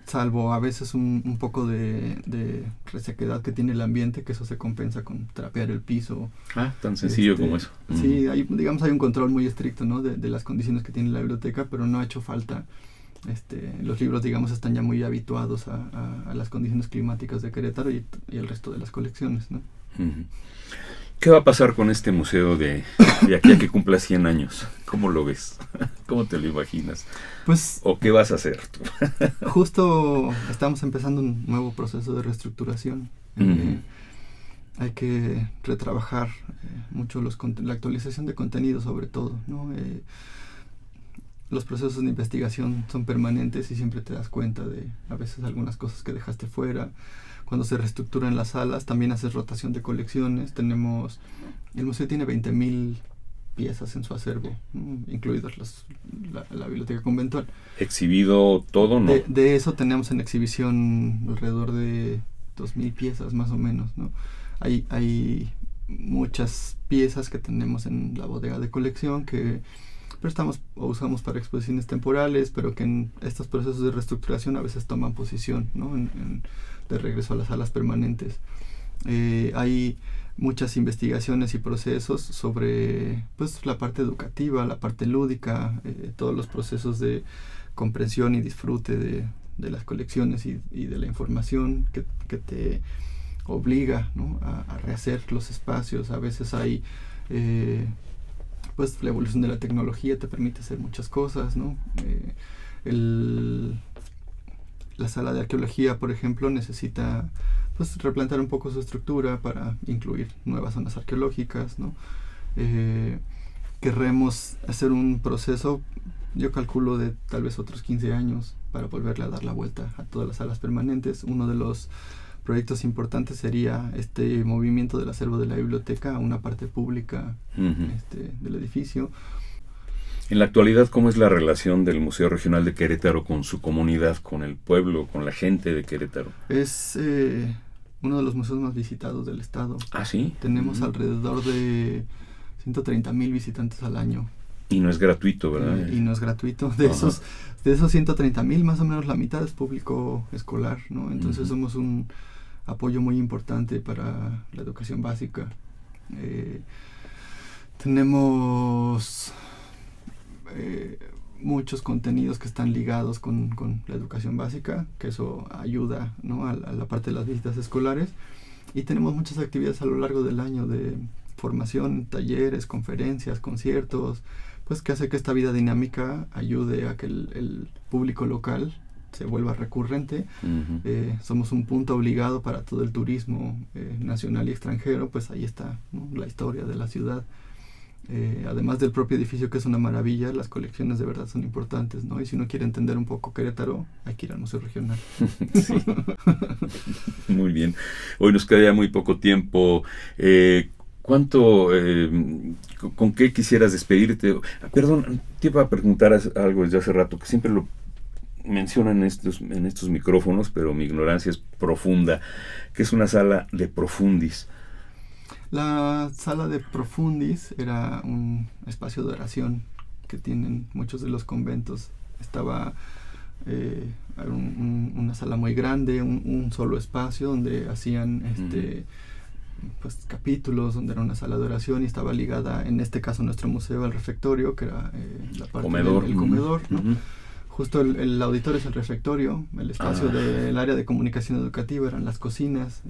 salvo a veces un poco de resequedad que tiene el ambiente, que eso se compensa con trapear el piso. Tan sencillo como eso. Sí, hay un control muy estricto, ¿no? de las condiciones que tiene la biblioteca, pero no ha hecho falta. Los libros, digamos, están ya muy habituados a las condiciones climáticas de Querétaro y el resto de las colecciones, ¿no? ¿Qué va a pasar con este museo de aquí a que cumpla 100 años? ¿Cómo lo ves? ¿Cómo te lo imaginas? Pues, ¿O qué vas a hacer tú? Justo estamos empezando un nuevo proceso de reestructuración. Hay que retrabajar mucho la actualización de contenido, sobre todo, ¿no? Los procesos de investigación son permanentes y siempre te das cuenta de a veces algunas cosas que dejaste fuera. Cuando se reestructuran las salas, también haces rotación de colecciones. El museo tiene 20,000 piezas en su acervo, incluidas la biblioteca conventual. ¿Exhibido todo, no? De eso tenemos en exhibición alrededor de 2,000 piezas, más o menos, ¿no? Hay muchas piezas que tenemos en la bodega de colección que prestamos o usamos para exposiciones temporales, pero que en estos procesos de reestructuración a veces toman posición, ¿no? De regreso a las salas permanentes. Hay muchas investigaciones y procesos sobre, pues, la parte educativa, la parte lúdica, todos los procesos de comprensión y disfrute de las colecciones y de la información que te obliga, ¿no? a rehacer los espacios. A veces hay pues la evolución de la tecnología te permite hacer muchas cosas, ¿no? La sala de arqueología, por ejemplo, necesita, pues, replantear un poco su estructura para incluir nuevas zonas arqueológicas, ¿no? Querremos hacer un proceso, yo calculo, de tal vez otros 15 años para volverle a dar la vuelta a todas las salas permanentes. Uno de los proyectos importantes sería este movimiento del acervo de la biblioteca a una parte pública del edificio. En la actualidad, ¿cómo es la relación del Museo Regional de Querétaro con su comunidad, con el pueblo, con la gente de Querétaro? Es uno de los museos más visitados del estado. ¿Ah, sí? Tenemos alrededor de 130,000 visitantes al año. Y no es gratuito, ¿verdad? Y no es gratuito. De esos 130,000, más o menos la mitad es público escolar, ¿no? Entonces somos un apoyo muy importante para la educación básica. Tenemos muchos contenidos que están ligados con la educación básica, que eso ayuda, ¿no? a la parte de las visitas escolares, y tenemos muchas actividades a lo largo del año de formación, talleres, conferencias, conciertos, pues que hace que esta vida dinámica ayude a que el público local se vuelva recurrente. Somos un punto obligado para todo el turismo nacional y extranjero, pues ahí está, ¿no? La historia de la ciudad. Además del propio edificio, que es una maravilla, las colecciones de verdad son importantes, ¿no? Y si uno quiere entender un poco Querétaro, hay que ir al Museo Regional. Sí. Muy bien. Hoy nos queda ya muy poco tiempo. ¿Con qué quisieras despedirte? Perdón, te iba a preguntar algo desde hace rato, que siempre lo mencionan en estos micrófonos, pero mi ignorancia es profunda, que es una sala de profundis. La sala de profundis era un espacio de oración que tienen muchos de los conventos. Estaba una sala muy grande, un solo espacio donde hacían pues capítulos, donde era una sala de oración, y estaba ligada, en este caso nuestro museo, al refectorio, que era la parte del comedor, ¿no? Justo el auditorio es el refectorio, el espacio del área de comunicación educativa eran las cocinas.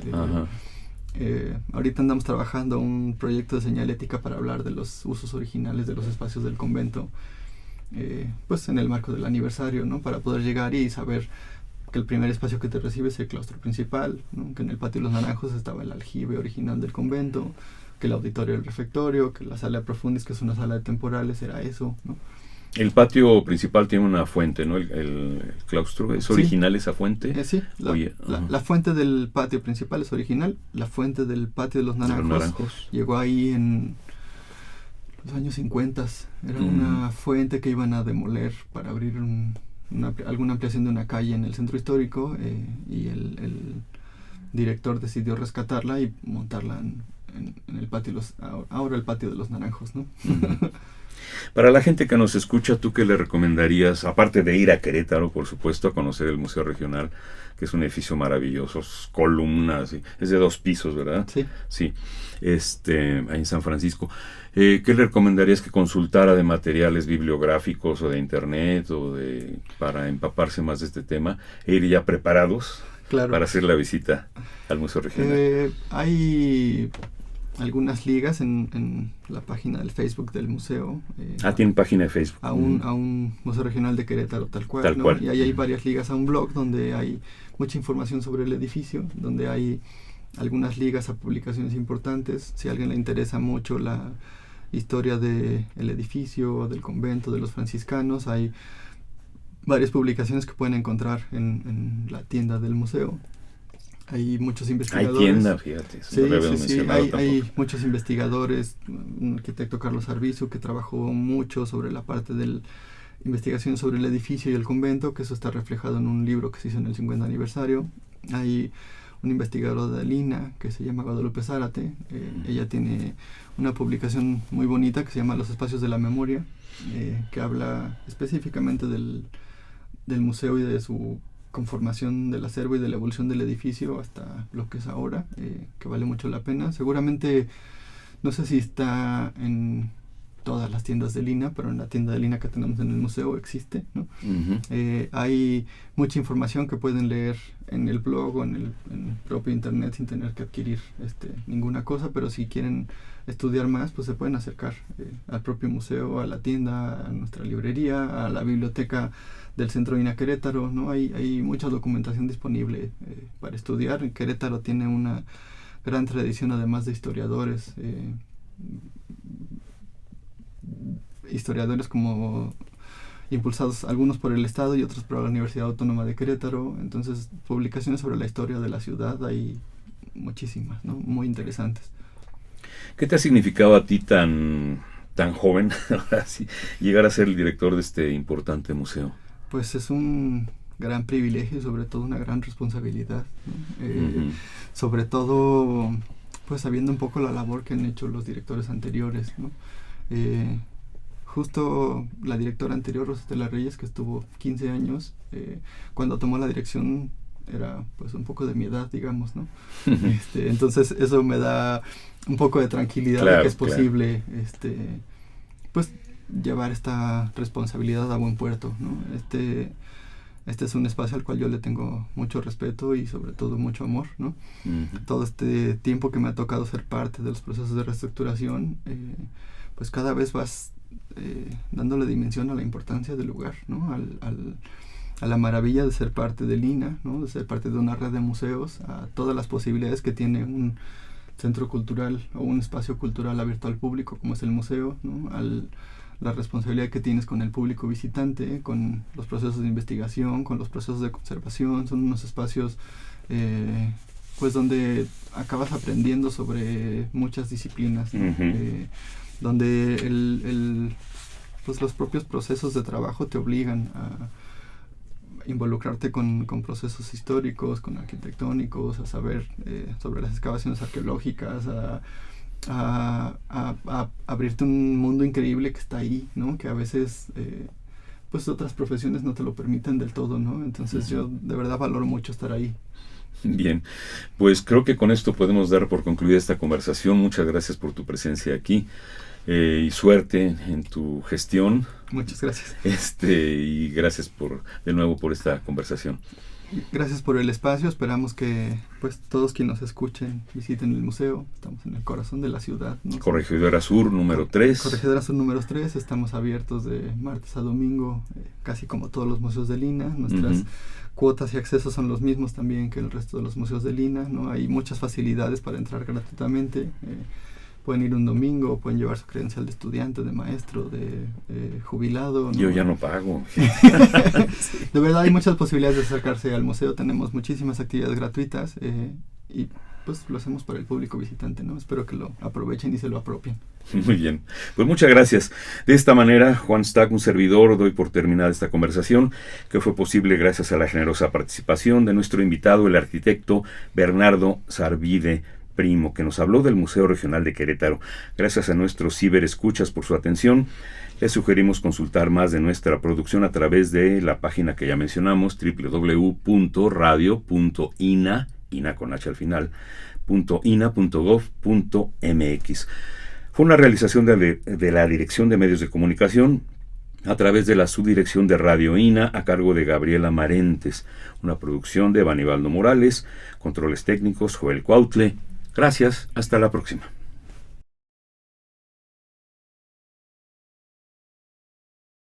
Ahorita andamos trabajando un proyecto de señalética para hablar de los usos originales de los espacios del convento, pues en el marco del aniversario, ¿no? Para poder llegar y saber que el primer espacio que te recibe es el claustro principal, ¿no? Que en el patio de los Naranjos estaba el aljibe original del convento, que el auditorio era el refectorio, que la sala de profundis, que es una sala de temporales, era eso, ¿no? El patio principal tiene una fuente, ¿no? El claustro, ¿es original esa fuente? Sí, la fuente del patio principal es original. La fuente del patio de los Naranjos llegó ahí en los años 50. Era una fuente que iban a demoler para abrir alguna ampliación de una calle en el centro histórico, y el director decidió rescatarla y montarla en el patio, ahora el patio de los Naranjos, ¿no? Para la gente que nos escucha, ¿tú qué le recomendarías? Aparte de ir a Querétaro, por supuesto, a conocer el Museo Regional, que es un edificio maravilloso, columnas, es de 2 pisos, ¿verdad? Sí. Sí, ahí en San Francisco. ¿Qué le recomendarías que consultara de materiales bibliográficos o de internet para empaparse más de este tema e ir ya preparados para hacer la visita al Museo Regional? Hay algunas ligas en la página del Facebook del museo. Tienen página de Facebook. A un Museo Regional de Querétaro, tal cual. Tal cual. Y ahí hay varias ligas a un blog donde hay mucha información sobre el edificio, donde hay algunas ligas a publicaciones importantes. Si a alguien le interesa mucho la historia del edificio, del convento, de los franciscanos, hay varias publicaciones que pueden encontrar en la tienda del museo. Hay muchos investigadores. Hay tienda, fíjate. Sí. Hay muchos investigadores. Un arquitecto, Carlos Arbizu, que trabajó mucho sobre la parte de investigación sobre el edificio y el convento, que eso está reflejado en un libro que se hizo en el 50 aniversario. Hay un investigador de Lina que se llama Guadalupe Zárate. Ella tiene una publicación muy bonita que se llama Los Espacios de la Memoria, que habla específicamente del museo y de su conformación del acervo y de la evolución del edificio hasta lo que es ahora, que vale mucho la pena. Seguramente, no sé si está en todas las tiendas de Lina, pero en la tienda de Lina que tenemos en el museo existe, ¿no? Uh-huh. Hay mucha información que pueden leer en el blog o en el propio internet sin tener que adquirir ninguna cosa, pero si quieren estudiar más, pues se pueden acercar al propio museo, a la tienda, a nuestra librería, a la biblioteca del Centro INA Querétaro, ¿no? Hay mucha documentación disponible para estudiar. Querétaro tiene una gran tradición, además de historiadores, como impulsados algunos por el Estado y otros por la Universidad Autónoma de Querétaro. Entonces, publicaciones sobre la historia de la ciudad hay muchísimas, ¿no? Muy interesantes. ¿Qué te ha significado a ti tan joven llegar a ser el director de este importante museo? Pues es un gran privilegio y sobre todo una gran responsabilidad, ¿no? Uh-huh. Sobre todo, pues sabiendo un poco la labor que han hecho los directores anteriores, ¿no? Justo la directora anterior, Rosa Estela Reyes, que estuvo 15 años, cuando tomó la dirección era pues un poco de mi edad, digamos, ¿no? Entonces eso me da un poco de tranquilidad, de que es posible pues llevar esta responsabilidad a buen puerto, ¿no? Este es un espacio al cual yo le tengo mucho respeto y sobre todo mucho amor, ¿no? Uh-huh. Todo este tiempo que me ha tocado ser parte de los procesos de reestructuración, pues cada vez vas dándole dimensión a la importancia del lugar, ¿no? A la maravilla de ser parte del INA, ¿no? De ser parte de una red de museos, a todas las posibilidades que tiene un centro cultural o un espacio cultural abierto al público como es el museo, ¿no? La responsabilidad que tienes con el público visitante, con los procesos de investigación, con los procesos de conservación. Son unos espacios pues donde acabas aprendiendo sobre muchas disciplinas, ¿no? Uh-huh. Donde pues los propios procesos de trabajo te obligan a involucrarte con procesos históricos, con arquitectónicos, a saber sobre las excavaciones arqueológicas, a abrirte un mundo increíble que está ahí, ¿no? Que a veces pues otras profesiones no te lo permiten del todo, ¿no? Entonces yo de verdad valoro mucho estar ahí. Bien, pues creo que con esto podemos dar por concluida esta conversación. Muchas gracias por tu presencia aquí y suerte en tu gestión. Muchas gracias. Y gracias de nuevo por esta conversación. Gracias por el espacio. Esperamos que pues todos quienes nos escuchen visiten el museo. Estamos en el corazón de la ciudad, ¿no? Corregidora Sur número 3. Corregidora Sur número 3. Estamos abiertos de martes a domingo, casi como todos los museos de Lina. Nuestras cuotas y accesos son los mismos también que el resto de los museos de Lina, ¿no? Hay muchas facilidades para entrar gratuitamente. Pueden ir un domingo, pueden llevar su credencial de estudiante, de maestro, de jubilado, ¿no? Yo ya no pago. De verdad hay muchas posibilidades de acercarse al museo. Tenemos muchísimas actividades gratuitas y pues lo hacemos para el público visitante, ¿no? Espero que lo aprovechen y se lo apropien. Muy bien, pues muchas gracias. De esta manera, Juan Stack, un servidor, doy por terminada esta conversación, que fue posible gracias a la generosa participación de nuestro invitado, el arquitecto Bernardo Sarvide Primo, que nos habló del Museo Regional de Querétaro. Gracias a nuestros ciberescuchas por su atención. Les sugerimos consultar más de nuestra producción a través de la página que ya mencionamos, www.radio.ina, ina con h al final, .ina.gov.mx. Fue una realización de la Dirección de Medios de Comunicación a través de la Subdirección de Radio INA a cargo de Gabriela Marentes, una producción de Banibaldo Morales, controles técnicos Joel Cuautle. Gracias, hasta la próxima.